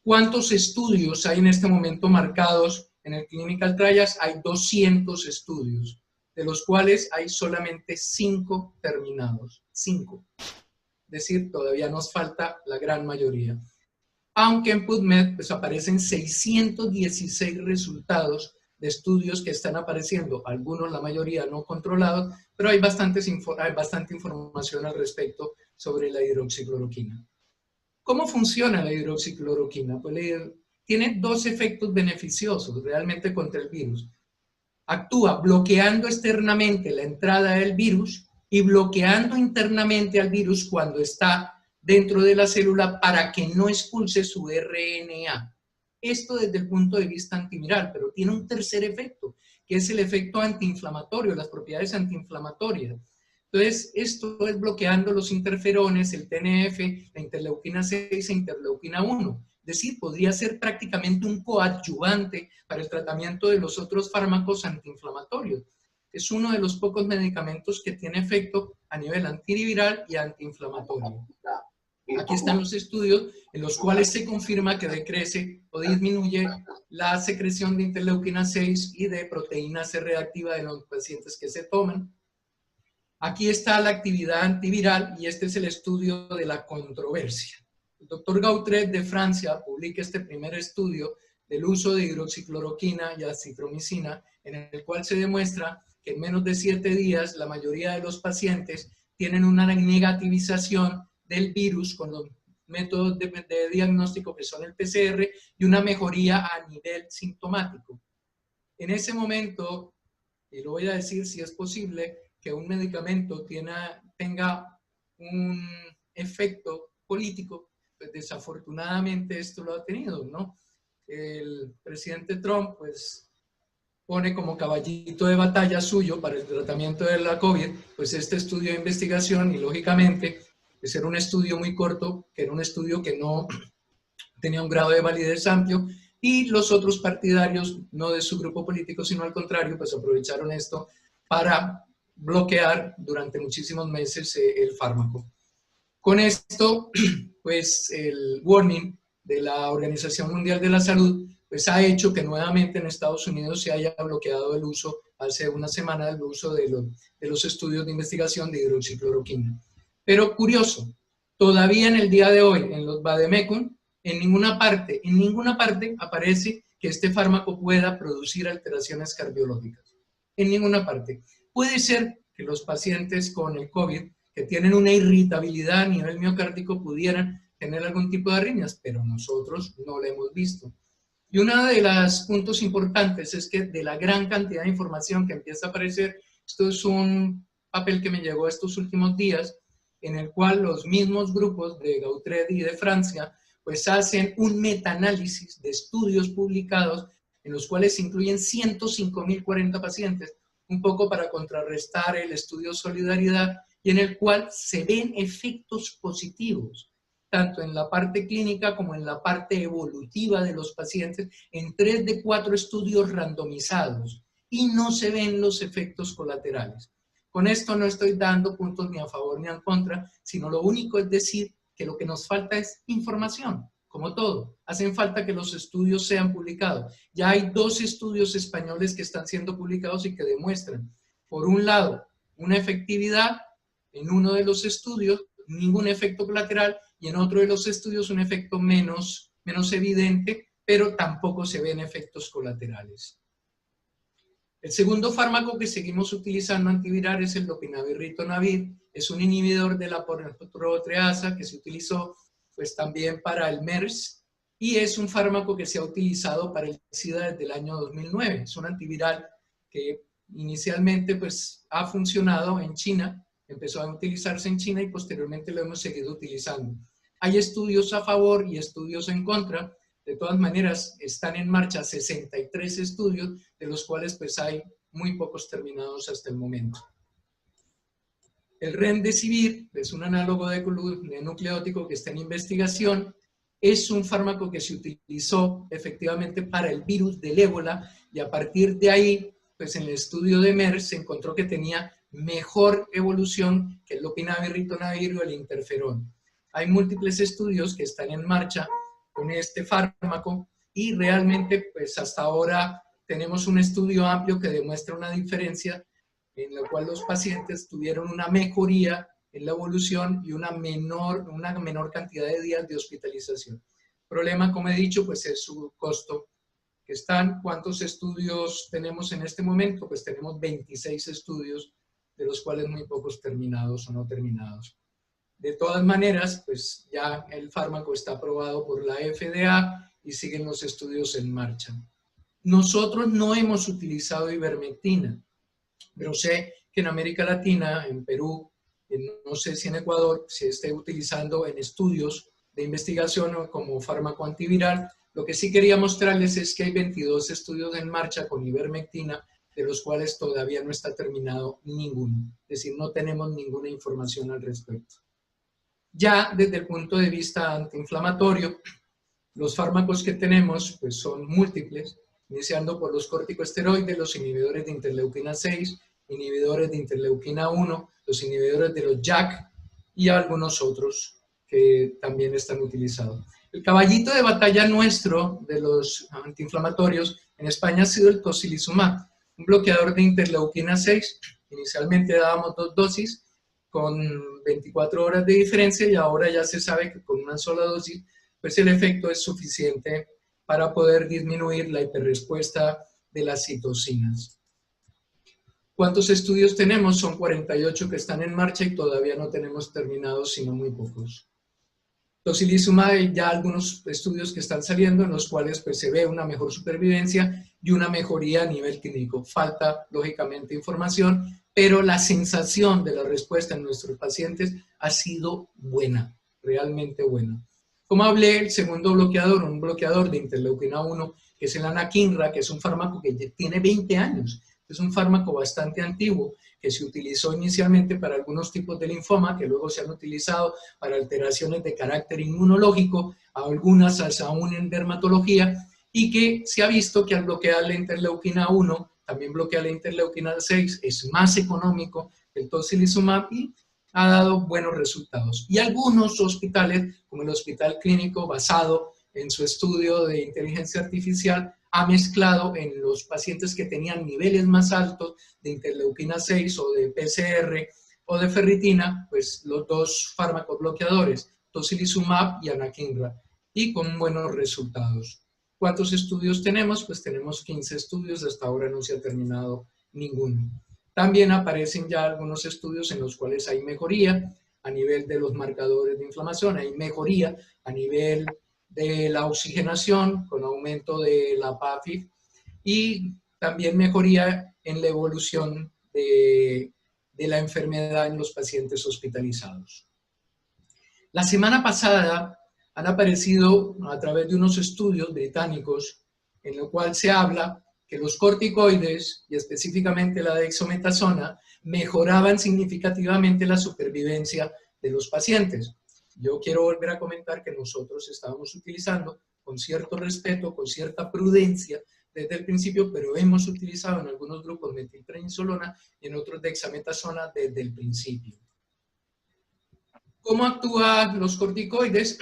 ¿Cuántos estudios hay en este momento marcados en el Clinical Trials? Hay 200 estudios, de los cuales hay solamente 5 terminados. 5. Es decir, todavía nos falta la gran mayoría. Aunque en PubMed pues, aparecen 616 resultados de estudios que están apareciendo, algunos, la mayoría, no controlados, pero hay bastante información al respecto sobre la hidroxicloroquina. ¿Cómo funciona la hidroxicloroquina? Pues tiene 2 efectos beneficiosos realmente contra el virus. Actúa bloqueando externamente la entrada del virus y bloqueando internamente al virus cuando está dentro de la célula para que no expulse su RNA. Esto desde el punto de vista antiviral, pero tiene un tercer efecto, que es el efecto antiinflamatorio, las propiedades antiinflamatorias. Entonces, esto es bloqueando los interferones, el TNF, la interleuquina 6 e interleuquina 1. Es decir, podría ser prácticamente un coadyuvante para el tratamiento de los otros fármacos antiinflamatorios. Es uno de los pocos medicamentos que tiene efecto a nivel antiviral y antiinflamatorio. Aquí están los estudios en los cuales se confirma que decrece o disminuye la secreción de interleuquina 6 y de proteína C reactiva de los pacientes que se toman. Aquí está la actividad antiviral y este es el estudio de la controversia. El doctor Gautret de Francia publica este primer estudio del uso de hidroxicloroquina y acitromicina, en el cual se demuestra que en menos de 7 días la mayoría de los pacientes tienen una negativización del virus con los métodos de diagnóstico que son el PCR y una mejoría a nivel sintomático. En ese momento, y lo voy a decir si es posible, que un medicamento tenga un efecto político, pues desafortunadamente esto lo ha tenido, ¿no? El presidente Trump, pues, pone como caballito de batalla suyo para el tratamiento de la COVID, pues este estudio de investigación y lógicamente, pues era un estudio muy corto, que era un estudio que no tenía un grado de validez amplio y los otros partidarios, no de su grupo político, sino al contrario, pues aprovecharon esto para bloquear durante muchísimos meses el fármaco. Con esto, pues el warning de la Organización Mundial de la Salud pues ha hecho que nuevamente en Estados Unidos se haya bloqueado el uso, hace una semana, el uso de los estudios de investigación de hidroxicloroquina. Pero curioso, todavía en el día de hoy, en los vademecum, en ninguna parte aparece que este fármaco pueda producir alteraciones cardiológicas. En ninguna parte. Puede ser que los pacientes con el COVID que tienen una irritabilidad a nivel miocárdico pudieran tener algún tipo de arritmias, pero nosotros no lo hemos visto. Y uno de los puntos importantes es que de la gran cantidad de información que empieza a aparecer, esto es un papel que me llegó estos últimos días, en el cual los mismos grupos de Gautret y de Francia, pues hacen un metaanálisis de estudios publicados en los cuales se incluyen 105.040 pacientes, un poco para contrarrestar el estudio Solidaridad, y en el cual se ven efectos positivos, tanto en la parte clínica como en la parte evolutiva de los pacientes, en 3 de 4 estudios randomizados, y no se ven los efectos colaterales. Con esto no estoy dando puntos ni a favor ni en contra, sino lo único es decir que lo que nos falta es información, como todo. Hacen falta que los estudios sean publicados. Ya hay 2 estudios españoles que están siendo publicados y que demuestran, por un lado, una efectividad en uno de los estudios, ningún efecto colateral, y en otro de los estudios un efecto menos evidente, pero tampoco se ven efectos colaterales. El segundo fármaco que seguimos utilizando antiviral es el lopinavir-ritonavir. Es un inhibidor de la proteasa que se utilizó pues también para el MERS y es un fármaco que se ha utilizado para el SIDA desde el año 2009. Es un antiviral que inicialmente pues, ha funcionado en China, empezó a utilizarse en China y posteriormente lo hemos seguido utilizando. Hay estudios a favor y estudios en contra. De todas maneras, están en marcha 63 estudios, de los cuales pues, hay muy pocos terminados hasta el momento. El Remdesivir es un análogo de nucleótido que está en investigación. Es un fármaco que se utilizó efectivamente para el virus del ébola y a partir de ahí, pues en el estudio de MERS se encontró que tenía mejor evolución que el lopinavir, ritonavir o el interferón. Hay múltiples estudios que están en marcha con este fármaco y realmente pues hasta ahora tenemos un estudio amplio que demuestra una diferencia en la cual los pacientes tuvieron una mejoría en la evolución y una menor cantidad de días de hospitalización. El problema, como he dicho, pues es su costo. ¿Cuántos estudios tenemos en este momento? Pues tenemos 26 estudios, de los cuales muy pocos terminados o no terminados. De todas maneras, pues ya el fármaco está aprobado por la FDA y siguen los estudios en marcha. Nosotros no hemos utilizado ivermectina, pero sé que en América Latina, en Perú, no sé si en Ecuador, se esté utilizando en estudios de investigación como fármaco antiviral. Lo que sí quería mostrarles es que hay 22 estudios en marcha con ivermectina, de los cuales todavía no está terminado ninguno. Es decir, no tenemos ninguna información al respecto. Ya desde el punto de vista antiinflamatorio, los fármacos que tenemos pues, son múltiples, iniciando por los corticosteroides, los inhibidores de interleuquina 6, inhibidores de interleuquina 1, los inhibidores de los JAK y algunos otros que también están utilizados. El caballito de batalla nuestro de los antiinflamatorios en España ha sido el tocilizumab, un bloqueador de interleuquina 6. Inicialmente dábamos 2 dosis con 24 horas de diferencia y ahora ya se sabe que con una sola dosis pues el efecto es suficiente para poder disminuir la hiperrespuesta de las citocinas. ¿Cuántos estudios tenemos? Son 48 que están en marcha y todavía no tenemos terminados, sino muy pocos. Tocilizumab, hay ya algunos estudios que están saliendo en los cuales pues, se ve una mejor supervivencia y una mejoría a nivel clínico. Falta, lógicamente, información, pero la sensación de la respuesta en nuestros pacientes ha sido buena, realmente buena. Como hablé, el segundo bloqueador, un bloqueador de interleuquina 1, que es el anakinra, que es un fármaco que tiene 20 años. Es un fármaco bastante antiguo que se utilizó inicialmente para algunos tipos de linfoma, que luego se han utilizado para alteraciones de carácter inmunológico, algunas aún en dermatología, y que se ha visto que al bloquear la interleuquina 1, también bloquea la interleuquina 6, es más económico que el tocilizumab y ha dado buenos resultados. Y algunos hospitales, como el Hospital Clínico, basado en su estudio de inteligencia artificial, ha mezclado en los pacientes que tenían niveles más altos de interleuquina 6 o de PCR o de ferritina, pues los dos fármacos bloqueadores, tocilizumab y anakinra, y con buenos resultados. ¿Cuántos estudios tenemos? Pues tenemos 15 estudios, hasta ahora no se ha terminado ninguno. También aparecen ya algunos estudios en los cuales hay mejoría a nivel de los marcadores de inflamación, hay mejoría a nivel de la oxigenación con aumento de la PAFIF y también mejoría en la evolución de la enfermedad en los pacientes hospitalizados. La semana pasada han aparecido a través de unos estudios británicos en lo cual se habla que los corticoides, y específicamente la dexametasona, mejoraban significativamente la supervivencia de los pacientes. Yo quiero volver a comentar que nosotros estábamos utilizando con cierto respeto, con cierta prudencia desde el principio, pero hemos utilizado en algunos grupos metilprednisolona y en otros dexametasona desde el principio. ¿Cómo actúan los corticoides?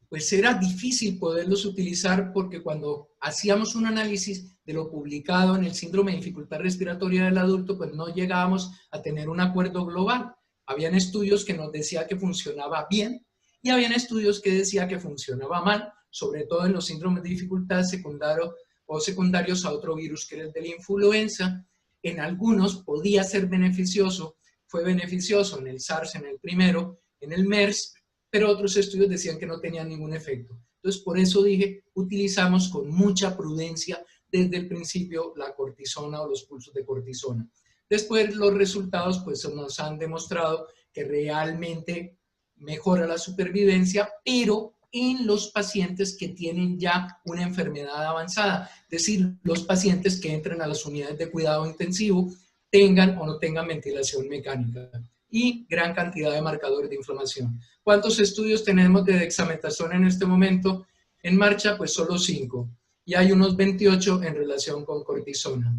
Pues era difícil poderlos utilizar porque cuando hacíamos un análisis de lo publicado en el síndrome de dificultad respiratoria del adulto, pues no llegábamos a tener un acuerdo global. Habían estudios que nos decían que funcionaba bien y habían estudios que decían que funcionaba mal, sobre todo en los síndromes de dificultad secundario o secundarios a otro virus que era el de la influenza. En algunos podía ser beneficioso, fue beneficioso en el SARS, en el primero, en el MERS, pero otros estudios decían que no tenían ningún efecto. Entonces, por eso dije, utilizamos con mucha prudencia desde el principio la cortisona o los pulsos de cortisona. Después, los resultados pues nos han demostrado que realmente mejora la supervivencia, pero en los pacientes que tienen ya una enfermedad avanzada, es decir, los pacientes que entran a las unidades de cuidado intensivo, tengan o no tengan ventilación mecánica, y gran cantidad de marcadores de inflamación. ¿Cuántos estudios tenemos de dexametasona en este momento en marcha? Pues solo 5, y hay unos 28 en relación con cortisona.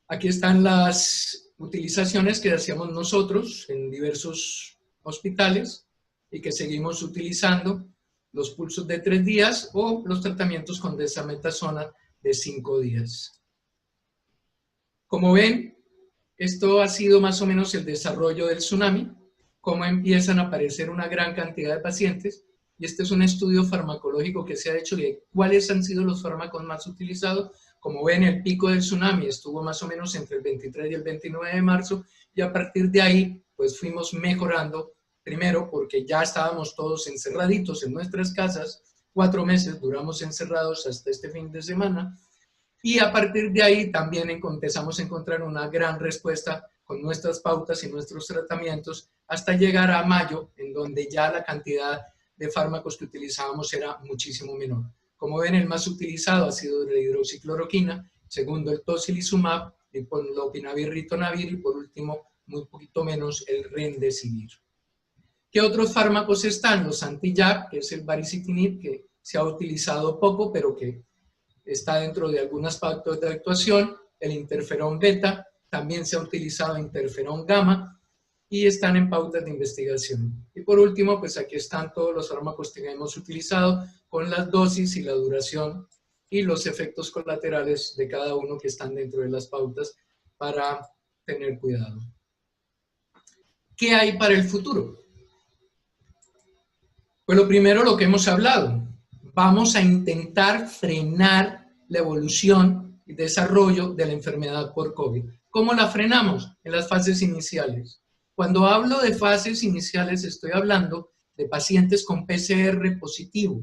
Aquí están las utilizaciones que hacíamos nosotros en diversos hospitales y que seguimos utilizando: los pulsos de 3 días o los tratamientos con dexametasona de 5 días. Como ven, esto ha sido más o menos el desarrollo del tsunami, cómo empiezan a aparecer una gran cantidad de pacientes, y este es un estudio farmacológico que se ha hecho de cuáles han sido los fármacos más utilizados. Como ven, el pico del tsunami estuvo más o menos entre el 23 y el 29 de marzo, y a partir de ahí, pues fuimos mejorando, primero porque ya estábamos todos encerraditos en nuestras casas, 4 meses duramos encerrados hasta este fin de semana, y a partir de ahí también empezamos a encontrar una gran respuesta con nuestras pautas y nuestros tratamientos, hasta llegar a mayo, en donde ya la cantidad de fármacos que utilizábamos era muchísimo menor. Como ven, el más utilizado ha sido la hidroxicloroquina, segundo el tocilizumab, el lopinavir, ritonavir, y por último, muy poquito menos, el remdesivir. ¿Qué otros fármacos están? Los anti-JAK, que es el baricitinib, que se ha utilizado poco, pero que está dentro de algunas pautas de actuación. El interferón beta, también se ha utilizado interferón gamma, y están en pautas de investigación. Y por último, pues aquí están todos los fármacos que hemos utilizado, con las dosis y la duración y los efectos colaterales de cada uno que están dentro de las pautas para tener cuidado. ¿Qué hay para el futuro? Pues lo primero, lo que hemos hablado. Vamos a intentar frenar la evolución y desarrollo de la enfermedad por COVID. ¿Cómo la frenamos? En las fases iniciales. Cuando hablo de fases iniciales, estoy hablando de pacientes con PCR positivo,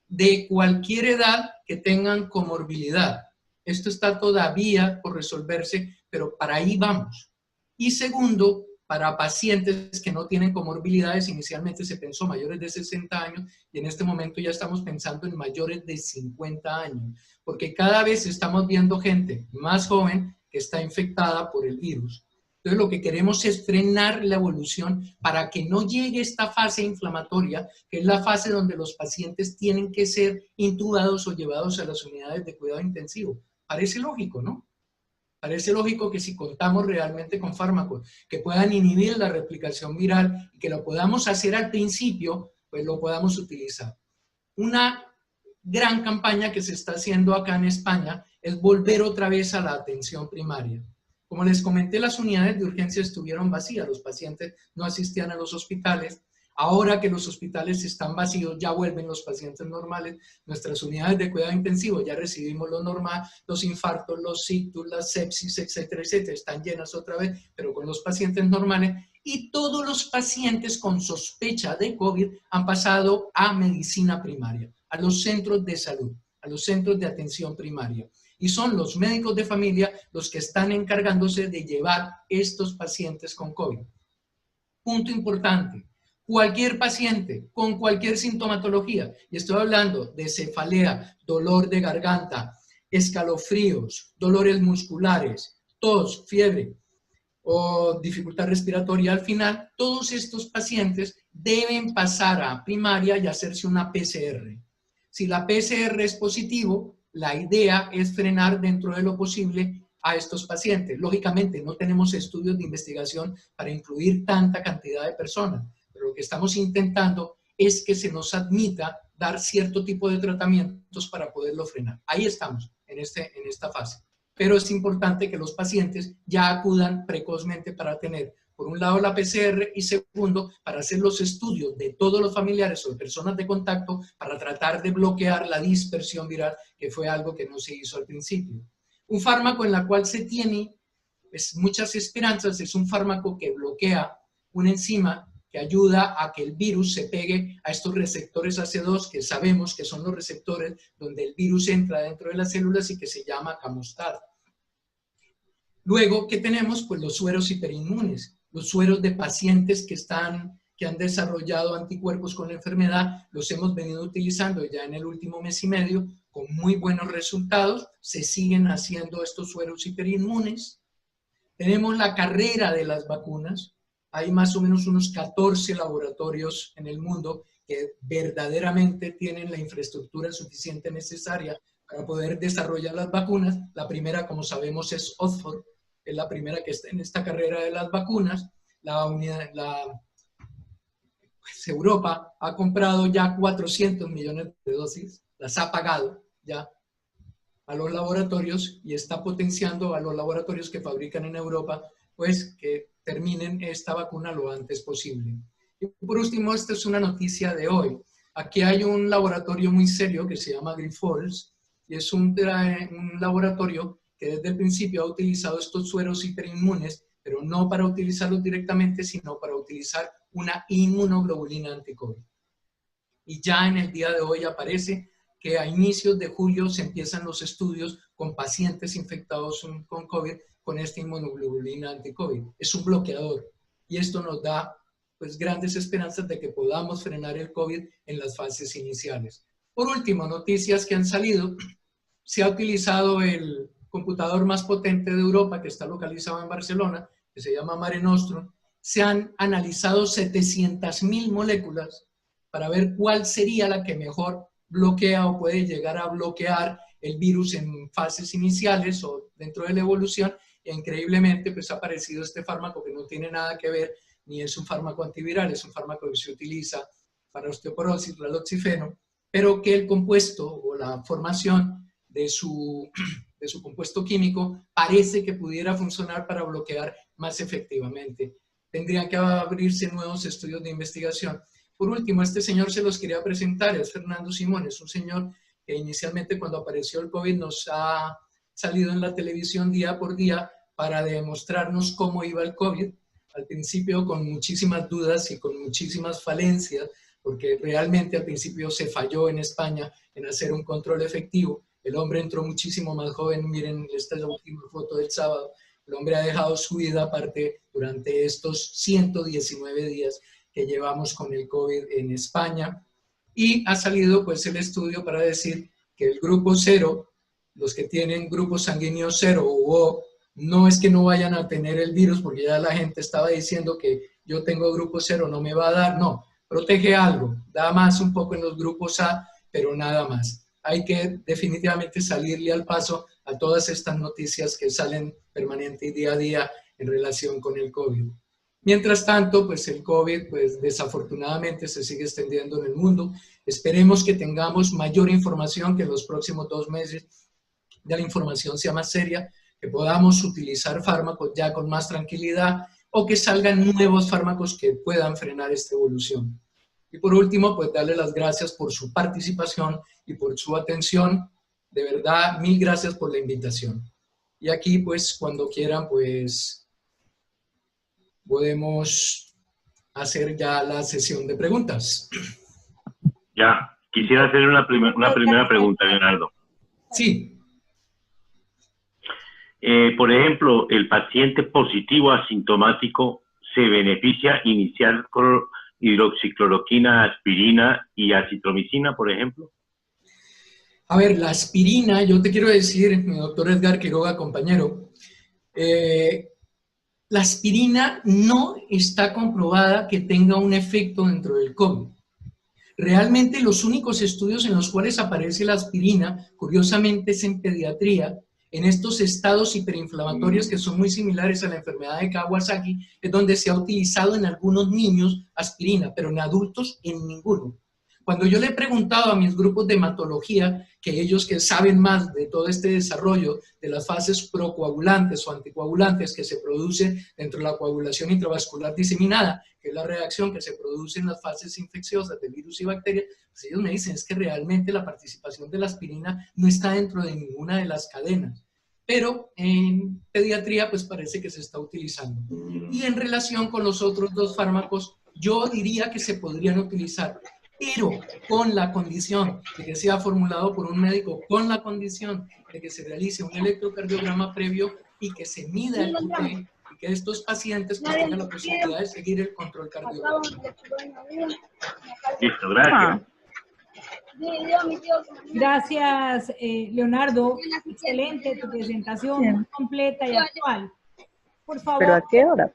de cualquier edad que tengan comorbilidad. Esto está todavía por resolverse, pero para ahí vamos. Y segundo, para pacientes que no tienen comorbilidades, inicialmente se pensó mayores de 60 años, y en este momento ya estamos pensando en mayores de 50 años, porque cada vez estamos viendo gente más joven que está infectada por el virus. Entonces, lo que queremos es frenar la evolución para que no llegue esta fase inflamatoria, que es la fase donde los pacientes tienen que ser intubados o llevados a las unidades de cuidado intensivo. Parece lógico, ¿no? Parece lógico que si contamos realmente con fármacos que puedan inhibir la replicación viral y que lo podamos hacer al principio, pues lo podamos utilizar. Una gran campaña que se está haciendo acá en España es volver otra vez a la atención primaria. Como les comenté, las unidades de urgencia estuvieron vacías, los pacientes no asistían a los hospitales. Ahora que los hospitales están vacíos, ya vuelven los pacientes normales. Nuestras unidades de cuidado intensivo ya recibimos lo normal, los infartos, los ictus, las sepsis, etcétera, etcétera, están llenas otra vez, pero con los pacientes normales. Y todos los pacientes con sospecha de COVID han pasado a medicina primaria, a los centros de salud, a los centros de atención primaria. Y son los médicos de familia los que están encargándose de llevar estos pacientes con COVID. Punto importante. Cualquier paciente con cualquier sintomatología, y estoy hablando de cefalea, dolor de garganta, escalofríos, dolores musculares, tos, fiebre o dificultad respiratoria al final, todos estos pacientes deben pasar a primaria y hacerse una PCR. Si la PCR es positivo, la idea es frenar dentro de lo posible a estos pacientes. Lógicamente, no tenemos estudios de investigación para incluir tanta cantidad de personas, pero lo que estamos intentando es que se nos admita dar cierto tipo de tratamientos para poderlo frenar. Ahí estamos, en esta fase. Pero es importante que los pacientes ya acudan precozmente para tener, por un lado, la PCR, y segundo, para hacer los estudios de todos los familiares o de personas de contacto para tratar de bloquear la dispersión viral, que fue algo que no se hizo al principio. Un fármaco en la cual se tiene muchas esperanzas es un fármaco que bloquea una enzima que ayuda a que el virus se pegue a estos receptores AC2, que sabemos que son los receptores donde el virus entra dentro de las células y que se llama camostar. Luego, ¿qué tenemos? Pues los sueros hiperinmunes, los sueros de pacientes que han desarrollado anticuerpos con la enfermedad, los hemos venido utilizando ya en el último mes y medio con muy buenos resultados, se siguen haciendo estos sueros hiperinmunes. Tenemos la carrera de las vacunas, hay más o menos unos 14 laboratorios en el mundo que verdaderamente tienen la infraestructura suficiente necesaria para poder desarrollar las vacunas. La primera, como sabemos, es Oxford, es la primera que está en esta carrera de las vacunas. Pues Europa ha comprado ya 400 millones de dosis, las ha pagado ya a los laboratorios y está potenciando a los laboratorios que fabrican en Europa, pues que terminen esta vacuna lo antes posible. Y por último, esta es una noticia de hoy. Aquí hay un laboratorio muy serio que se llama Grifols, y es un laboratorio que desde el principio ha utilizado estos sueros hiperinmunes, pero no para utilizarlos directamente, sino para utilizar una inmunoglobulina anti-COVID. Y ya en el día de hoy aparece que a inicios de julio se empiezan los estudios con pacientes infectados con COVID con esta inmunoglobulina anti-COVID. Es un bloqueador y esto nos da pues grandes esperanzas de que podamos frenar el COVID en las fases iniciales. Por último, noticias que han salido. Se ha utilizado el computador más potente de Europa, que está localizado en Barcelona, que se llama Mare Nostrum. Se han analizado 700.000 moléculas para ver cuál sería la que mejor bloquea o puede llegar a bloquear el virus en fases iniciales o dentro de la evolución. E increíblemente, pues ha aparecido este fármaco que no tiene nada que ver, ni es un fármaco antiviral, es un fármaco que se utiliza para osteoporosis, raloxifeno, pero que el compuesto o la formación de su compuesto químico parece que pudiera funcionar para bloquear más efectivamente. Tendrían que abrirse nuevos estudios de investigación. Por último, este señor se los quería presentar, es Fernando Simón, es un señor que inicialmente cuando apareció el COVID nos ha salido en la televisión día por día para demostrarnos cómo iba el COVID, al principio con muchísimas dudas y con muchísimas falencias, porque realmente al principio se falló en España en hacer un control efectivo. El hombre entró muchísimo más joven, miren, esta es la última foto del sábado, el hombre ha dejado su vida aparte durante estos 119 días que llevamos con el COVID en España, y ha salido pues el estudio para decir que el grupo 0, los que tienen grupo sanguíneo 0 o O, no es que no vayan a tener el virus, porque ya la gente estaba diciendo que yo tengo grupo 0, no me va a dar, no, protege algo, da más un poco en los grupos A, pero nada más. Hay que definitivamente salirle al paso a todas estas noticias que salen permanente y día a día en relación con el COVID. Mientras tanto, pues el COVID, pues desafortunadamente se sigue extendiendo en el mundo. Esperemos que tengamos mayor información, que en los próximos 2 meses ya la información sea más seria, que podamos utilizar fármacos ya con más tranquilidad o que salgan nuevos fármacos que puedan frenar esta evolución. Y por último, pues darle las gracias por su participación y por su atención. De verdad, mil gracias por la invitación. Y aquí, pues, cuando quieran, pues, podemos hacer ya la sesión de preguntas. Ya, quisiera hacer una primera pregunta, Leonardo. Sí. Por ejemplo, el paciente positivo asintomático se beneficia iniciar con hidroxicloroquina, aspirina y acitromicina, por ejemplo. A ver, la aspirina, yo te quiero decir, mi doctor Edgar Quiroga, compañero, la aspirina no está comprobada que tenga un efecto dentro del COVID. Realmente los únicos estudios en los cuales aparece la aspirina, curiosamente, es en pediatría, en estos estados hiperinflamatorios que son muy similares a la enfermedad de Kawasaki, es donde se ha utilizado en algunos niños aspirina, pero en adultos en ninguno. Cuando yo le he preguntado a mis grupos de hematología, que ellos que saben más de todo este desarrollo de las fases procoagulantes o anticoagulantes que se producen dentro de la coagulación intravascular diseminada, que es la reacción que se produce en las fases infecciosas de virus y bacterias, pues ellos me dicen es que realmente la participación de la aspirina no está dentro de ninguna de las cadenas. Pero en pediatría pues parece que se está utilizando. Y en relación con los otros 2 fármacos, yo diría que se podrían utilizar, pero con la condición de que sea formulado por un médico, con la condición de que se realice un electrocardiograma previo y que se mida el QT y que estos pacientes pues tengan la posibilidad de seguir el control cardiológico. Listo, gracias. Gracias, Leonardo. Excelente tu presentación, muy completa y actual. Por favor, ¿Pero a qué hora?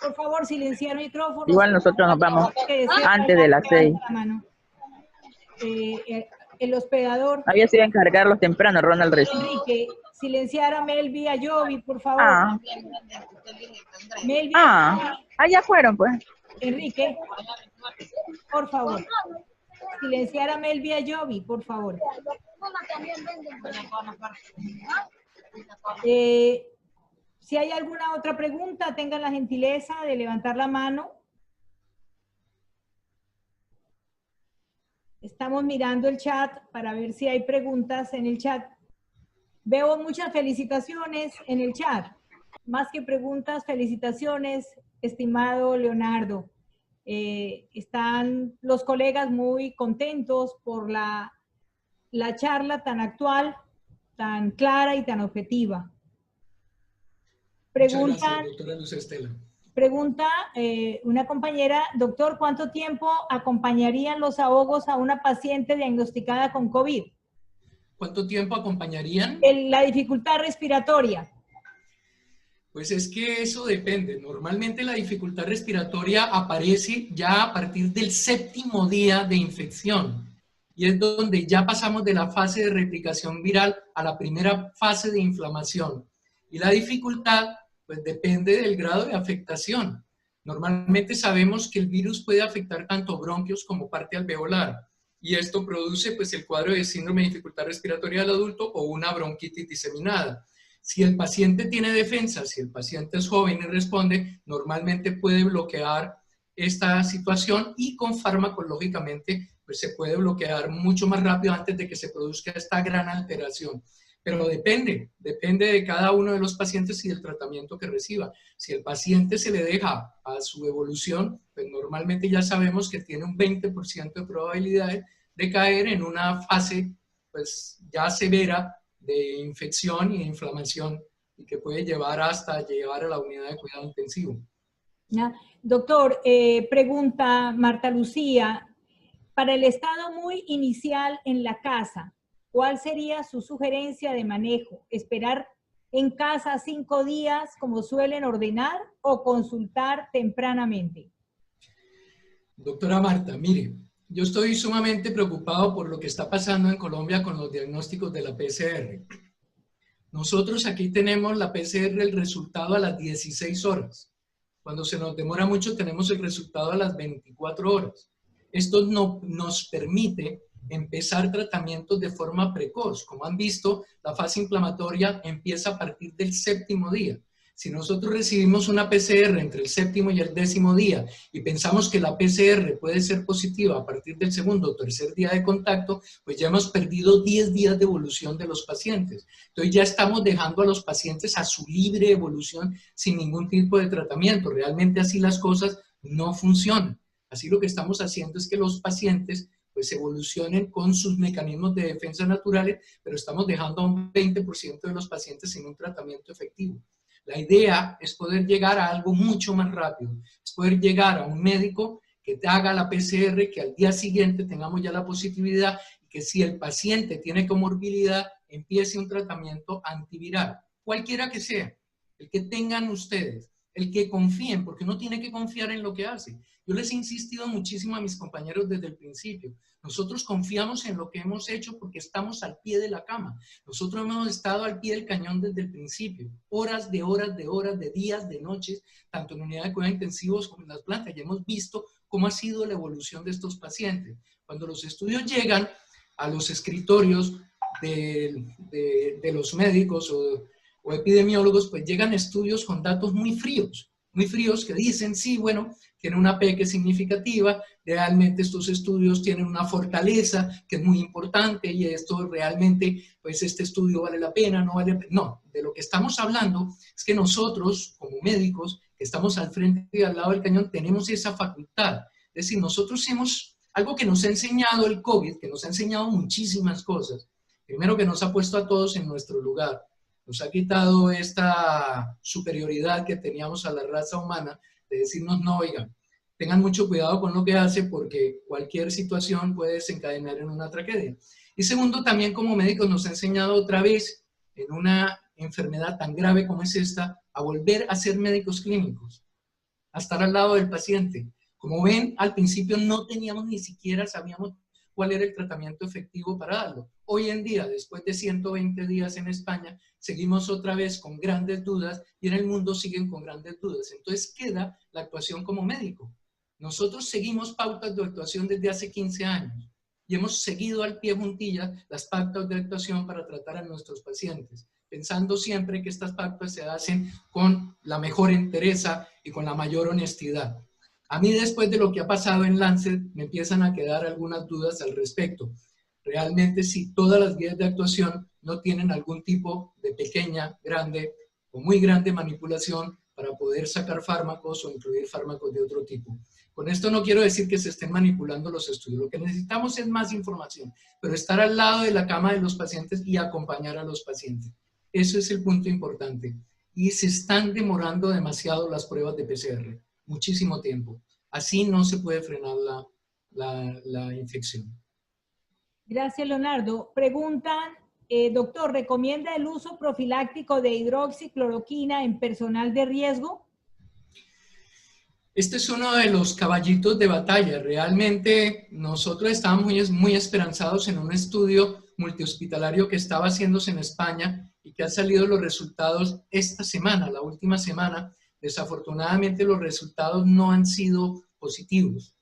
Por favor, silenciar micrófonos. Igual nosotros nos vamos antes de las 6. El hospedador. Había sido encargarlos temprano, Ronald Reyes. Enrique, silenciar a Melvi, a Jovi, por favor. Melvi. Ya fueron, pues. Enrique, por favor. Silenciar a Melvi, a Jovi, por favor. Si hay alguna otra pregunta, tengan la gentileza de levantar la mano. Estamos mirando el chat para ver si hay preguntas en el chat. Veo muchas felicitaciones en el chat. Más que preguntas, felicitaciones, estimado Leonardo. Están los colegas muy contentos por la charla tan actual, tan clara y tan objetiva. Pregunta una compañera, doctor, ¿cuánto tiempo acompañarían los ahogos a una paciente diagnosticada con COVID? ¿Cuánto tiempo acompañarían? La dificultad respiratoria. Pues es que eso depende. Normalmente la dificultad respiratoria aparece ya a partir del 7º día de infección. Y es donde ya pasamos de la fase de replicación viral a la primera fase de inflamación. Y la dificultad pues depende del grado de afectación. Normalmente sabemos que el virus puede afectar tanto bronquios como parte alveolar, y esto produce pues el cuadro de síndrome de dificultad respiratoria del adulto o una bronquitis diseminada. Si el paciente tiene defensa, si el paciente es joven y responde, normalmente puede bloquear esta situación y con fármacos, lógicamente, pues se puede bloquear mucho más rápido antes de que se produzca esta gran alteración. Pero depende de cada uno de los pacientes y del tratamiento que reciba. Si el paciente se le deja a su evolución, pues normalmente ya sabemos que tiene un 20% de probabilidad de caer en una fase pues ya severa de infección y de inflamación y que puede llevar hasta llegar a la unidad de cuidado intensivo. Doctor, pregunta Marta Lucía, para el estado muy inicial en la casa, ¿cuál sería su sugerencia de manejo? ¿Esperar en casa 5 días como suelen ordenar o consultar tempranamente? Doctora Marta, mire, yo estoy sumamente preocupado por lo que está pasando en Colombia con los diagnósticos de la PCR. Nosotros aquí tenemos la PCR, el resultado a las 16 horas. Cuando se nos demora mucho tenemos el resultado a las 24 horas. Esto no nos permite empezar tratamientos de forma precoz. Como han visto, la fase inflamatoria empieza a partir del 7º día. Si nosotros recibimos una PCR entre el 7º y el 10º día y pensamos que la PCR puede ser positiva a partir del 2º o 3er día de contacto, pues ya hemos perdido 10 días de evolución de los pacientes. Entonces ya estamos dejando a los pacientes a su libre evolución sin ningún tipo de tratamiento. Realmente así las cosas no funcionan. Así lo que estamos haciendo es que los pacientes pues evolucionen con sus mecanismos de defensa naturales, pero estamos dejando a un 20% de los pacientes sin un tratamiento efectivo. La idea es poder llegar a algo mucho más rápido, es poder llegar a un médico que te haga la PCR, que al día siguiente tengamos ya la positividad y que si el paciente tiene comorbilidad, empiece un tratamiento antiviral, cualquiera que sea, el que tengan ustedes, el que confíen, porque uno tiene que confiar en lo que hace. Yo les he insistido muchísimo a mis compañeros desde el principio. Nosotros confiamos en lo que hemos hecho porque estamos al pie de la cama. Nosotros hemos estado al pie del cañón desde el principio. Horas, de días, de noches, tanto en unidad de cuidados intensivos como en las plantas. Ya hemos visto cómo ha sido la evolución de estos pacientes. Cuando los estudios llegan a los escritorios de los médicos o epidemiólogos, pues llegan estudios con datos muy fríos que dicen, sí, bueno, tiene una P que es significativa, realmente estos estudios tienen una fortaleza que es muy importante y esto realmente, pues este estudio vale la pena, no vale la pena. No, de lo que estamos hablando es que nosotros, como médicos, que estamos al frente y al lado del cañón, tenemos esa facultad. Es decir, nosotros hemos, algo que nos ha enseñado el COVID, que nos ha enseñado muchísimas cosas. Primero, que nos ha puesto a todos en nuestro lugar. Nos ha quitado esta superioridad que teníamos a la raza humana de decirnos, no, oigan, tengan mucho cuidado con lo que hace porque cualquier situación puede desencadenar en una tragedia. Y segundo, también como médicos nos ha enseñado otra vez, en una enfermedad tan grave como es esta, a volver a ser médicos clínicos, a estar al lado del paciente. Como ven, al principio no teníamos ni siquiera, sabíamos cuál era el tratamiento efectivo para darlo. Hoy en día, después de 120 días en España, seguimos otra vez con grandes dudas y en el mundo siguen con grandes dudas. Entonces queda la actuación como médico. Nosotros seguimos pautas de actuación desde hace 15 años y hemos seguido al pie juntillas las pautas de actuación para tratar a nuestros pacientes, pensando siempre que estas pautas se hacen con la mejor entereza y con la mayor honestidad. A mí, después de lo que ha pasado en Lancet, me empiezan a quedar algunas dudas al respecto. Realmente, si todas las guías de actuación no tienen algún tipo de pequeña, grande o muy grande manipulación para poder sacar fármacos o incluir fármacos de otro tipo. Con esto no quiero decir que se estén manipulando los estudios. Lo que necesitamos es más información, pero estar al lado de la cama de los pacientes y acompañar a los pacientes. Eso es el punto importante. Y se están demorando demasiado las pruebas de PCR. Muchísimo tiempo. Así no se puede frenar la infección. Gracias, Leonardo. Preguntan, doctor, ¿recomienda el uso profiláctico de hidroxicloroquina en personal de riesgo? Este es uno de los caballitos de batalla. Realmente nosotros estábamos muy esperanzados en un estudio multihospitalario que estaba haciéndose en España y que han salido los resultados esta semana, la última semana. Desafortunadamente los resultados no han sido positivos.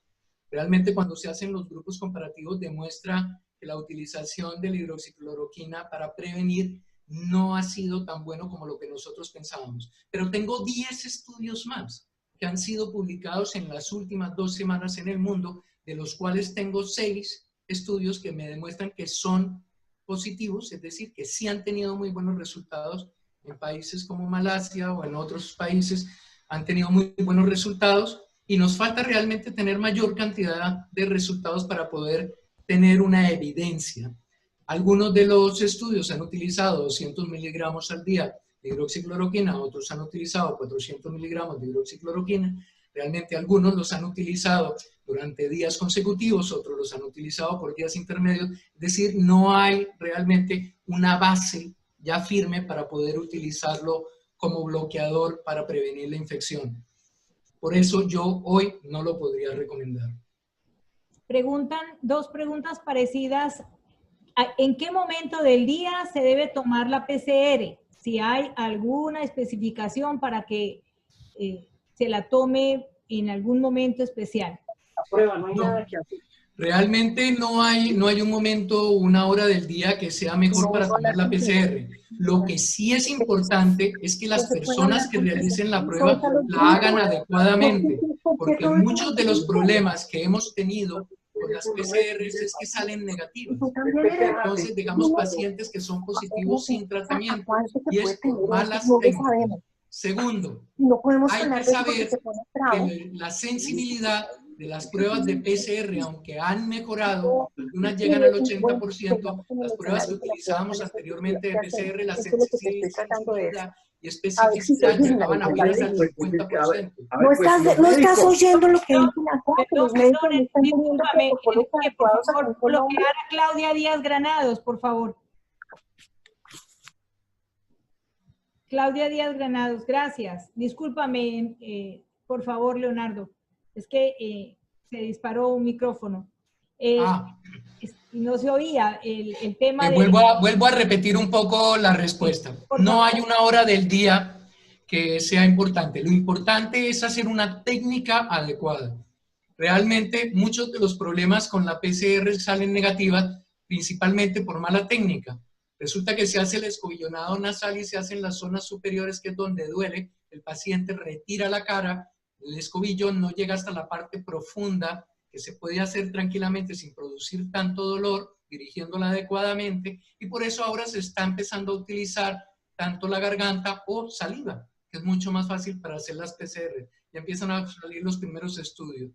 Realmente cuando se hacen los grupos comparativos demuestra que la utilización de la hidroxicloroquina para prevenir no ha sido tan bueno como lo que nosotros pensábamos. Pero tengo 10 estudios más que han sido publicados en las últimas 2 semanas en el mundo, de los cuales tengo 6 estudios que me demuestran que son positivos, es decir, que sí han tenido muy buenos resultados en países como Malasia o en otros países, han tenido muy buenos resultados y nos falta realmente tener mayor cantidad de resultados para poder tener una evidencia. Algunos de los estudios han utilizado 200 miligramos al día de hidroxicloroquina, otros han utilizado 400 miligramos de hidroxicloroquina. Realmente algunos los han utilizado durante días consecutivos, otros los han utilizado por días intermedios. Es decir, no hay realmente una base ya firme para poder utilizarlo como bloqueador para prevenir la infección. Por eso yo hoy no lo podría recomendar. Preguntan 2 preguntas parecidas. ¿En qué momento del día se debe tomar la PCR? Si hay alguna especificación para que se la tome en algún momento especial. Realmente no hay un momento, una hora del día que sea mejor para tomar la PCR. Lo que sí es importante es que las personas que realicen la prueba la hagan adecuadamente, porque muchos de los problemas que hemos tenido con las PCRs es que salen negativas. Entonces dejamos pacientes que son positivos sin tratamiento y es por malas técnicas. Segundo, hay que saber que la sensibilidad de las pruebas de PCR, aunque han mejorado, algunas llegan al 80%, las pruebas que utilizábamos anteriormente de PCR, la sensibilidad y especificidad llegaban a veces al 50%. No estás oyendo lo que dicen acá. Discúlpame, por favor, bloquear a Claudia Díaz Granados, por favor. Claudia Díaz Granados, gracias. Discúlpame, por favor, Leonardo. Es que se disparó un micrófono. No se oía el tema de... Vuelvo a repetir un poco la respuesta. No hay una hora del día que sea importante. Lo importante es hacer una técnica adecuada. Realmente muchos de los problemas con la PCR salen negativas, principalmente por mala técnica. Resulta que se hace el escobillonado nasal y se hace en las zonas superiores, que es donde duele. El paciente retira la cara, el escobillo no llega hasta la parte profunda, que se puede hacer tranquilamente sin producir tanto dolor, dirigiéndola adecuadamente, y por eso ahora se está empezando a utilizar tanto la garganta o saliva. que es mucho más fácil para hacer las PCR. Ya empiezan a salir los primeros estudios.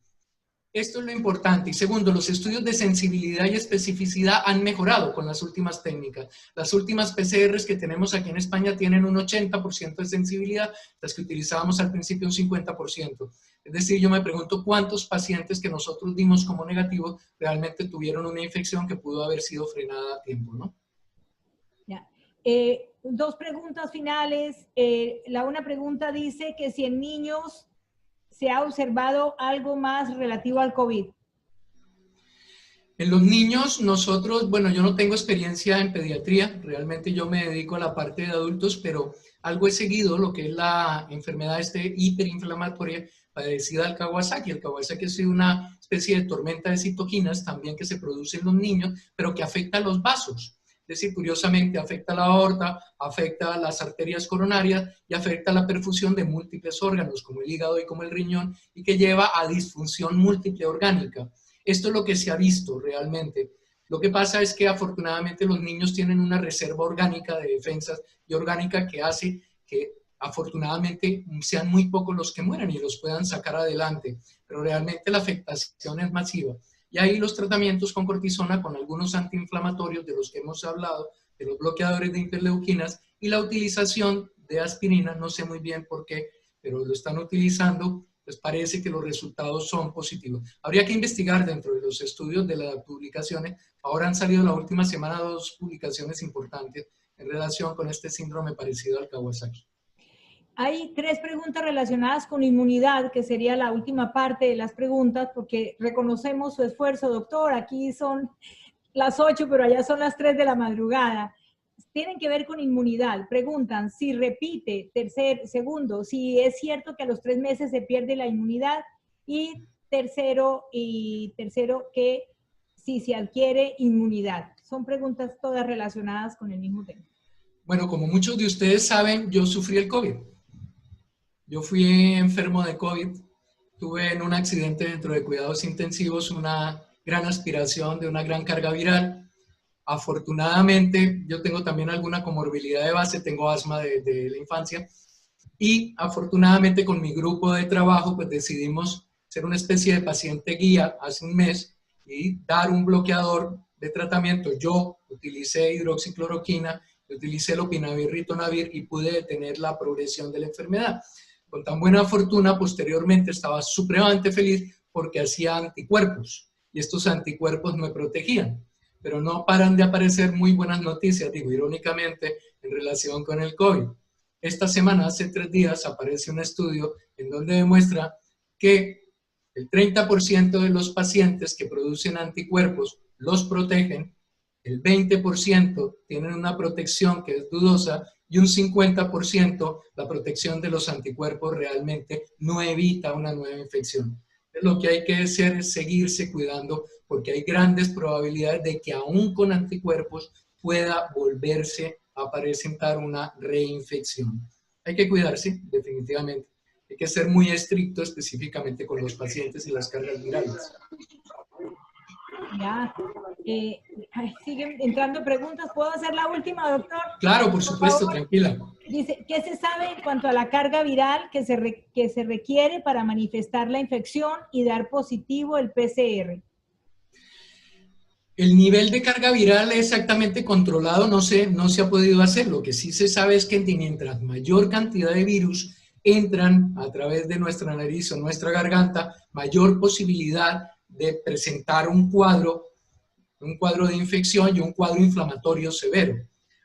Esto es lo importante. Y segundo, los estudios de sensibilidad y especificidad han mejorado con las últimas técnicas. Las últimas PCRs que tenemos aquí en España tienen un 80% de sensibilidad, las que utilizábamos al principio un 50%. Es decir, yo me pregunto cuántos pacientes que nosotros dimos como negativos realmente tuvieron una infección que pudo haber sido frenada a tiempo, ¿no? Ya. Dos preguntas finales. Una pregunta dice que si en niños se ha observado algo más relativo al COVID. En los niños, nosotros, bueno, yo no tengo experiencia en pediatría, realmente yo me dedico a la parte de adultos, pero algo he seguido, lo que es la enfermedad hiperinflamatoria padecida del Kawasaki. El Kawasaki es una especie de tormenta de citoquinas también que se produce en los niños, pero que afecta a los vasos. Es decir, curiosamente afecta la aorta, afecta las arterias coronarias y afecta la perfusión de múltiples órganos como el hígado y como el riñón, y que lleva a disfunción múltiple orgánica. Esto es lo que se ha visto realmente. Lo que pasa es que afortunadamente los niños tienen una reserva orgánica de defensas y orgánica que hace que afortunadamente sean muy pocos los que mueran y los puedan sacar adelante, pero realmente la afectación es masiva. Y ahí los tratamientos con cortisona, con algunos antiinflamatorios de los que hemos hablado, de los bloqueadores de interleuquinas y la utilización de aspirina, no sé muy bien por qué, pero lo están utilizando, pues parece que los resultados son positivos. Habría que investigar dentro de los estudios de las publicaciones. Ahora han salido la última semana 2 publicaciones importantes en relación con este síndrome parecido al Kawasaki. Hay 3 preguntas relacionadas con inmunidad, que sería la última parte de las preguntas, porque reconocemos su esfuerzo, doctor. Aquí son las 8, pero allá son las 3 de la madrugada. Tienen que ver con inmunidad. Preguntan si repite, segundo, si es cierto que a los 3 meses se pierde la inmunidad, y tercero, que si se adquiere inmunidad. Son preguntas todas relacionadas con el mismo tema. Bueno, como muchos de ustedes saben, yo sufrí el COVID. Yo fui enfermo de COVID, tuve en un accidente dentro de cuidados intensivos una gran aspiración de una gran carga viral. Afortunadamente, yo tengo también alguna comorbilidad de base, tengo asma de la infancia, y afortunadamente con mi grupo de trabajo pues decidimos ser una especie de paciente guía hace un mes y dar un bloqueador de tratamiento. Yo utilicé hidroxicloroquina, utilicé lopinavir, ritonavir y pude detener la progresión de la enfermedad. Con tan buena fortuna, posteriormente estaba supremamente feliz porque hacía anticuerpos y estos anticuerpos me protegían. Pero no paran de aparecer muy buenas noticias, digo irónicamente, en relación con el COVID. Esta semana, hace 3 días, aparece un estudio en donde demuestra que el 30% de los pacientes que producen anticuerpos los protegen, el 20% tienen una protección que es dudosa y un 50% la protección de los anticuerpos realmente no evita una nueva infección. Lo que hay que hacer es seguirse cuidando porque hay grandes probabilidades de que aún con anticuerpos pueda volverse a presentar una reinfección. Hay que cuidarse, definitivamente. Hay que ser muy estricto específicamente con los pacientes y las cargas virales. Ya, siguen entrando preguntas. ¿Puedo hacer la última, doctor? Claro, por supuesto, tranquila. Dice, ¿qué se sabe en cuanto a la carga viral que se requiere para manifestar la infección y dar positivo el PCR? El nivel de carga viral exactamente controlado no se ha podido hacer. Lo que sí se sabe es que mientras mayor cantidad de virus entran a través de nuestra nariz o nuestra garganta, mayor posibilidad de presentar un cuadro de infección y un cuadro inflamatorio severo.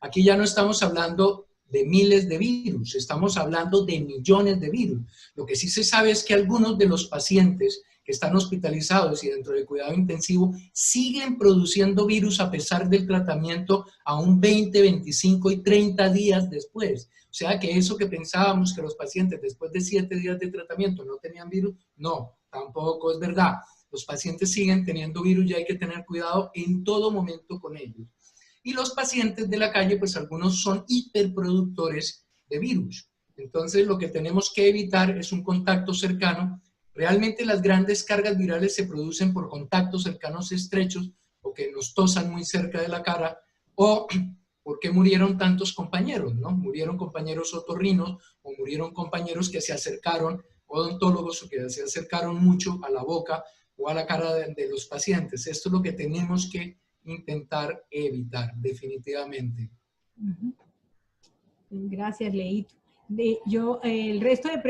Aquí ya no estamos hablando de miles de virus, estamos hablando de millones de virus. Lo que sí se sabe es que algunos de los pacientes que están hospitalizados y dentro del cuidado intensivo siguen produciendo virus a pesar del tratamiento aún 20, 25 y 30 días después. O sea que eso que pensábamos que los pacientes después de 7 días de tratamiento no tenían virus, no, tampoco es verdad. Los pacientes siguen teniendo virus y hay que tener cuidado en todo momento con ellos. Y los pacientes de la calle, pues algunos son hiperproductores de virus. Entonces lo que tenemos que evitar es un contacto cercano. Realmente las grandes cargas virales se producen por contactos cercanos estrechos o que nos tosan muy cerca de la cara o ¿por qué murieron tantos compañeros, no? Murieron compañeros otorrinos o murieron compañeros que se acercaron, odontólogos que se acercaron mucho a la boca o a la cara de los pacientes. Esto es lo que tenemos que intentar evitar, definitivamente. Gracias, Leito. El resto de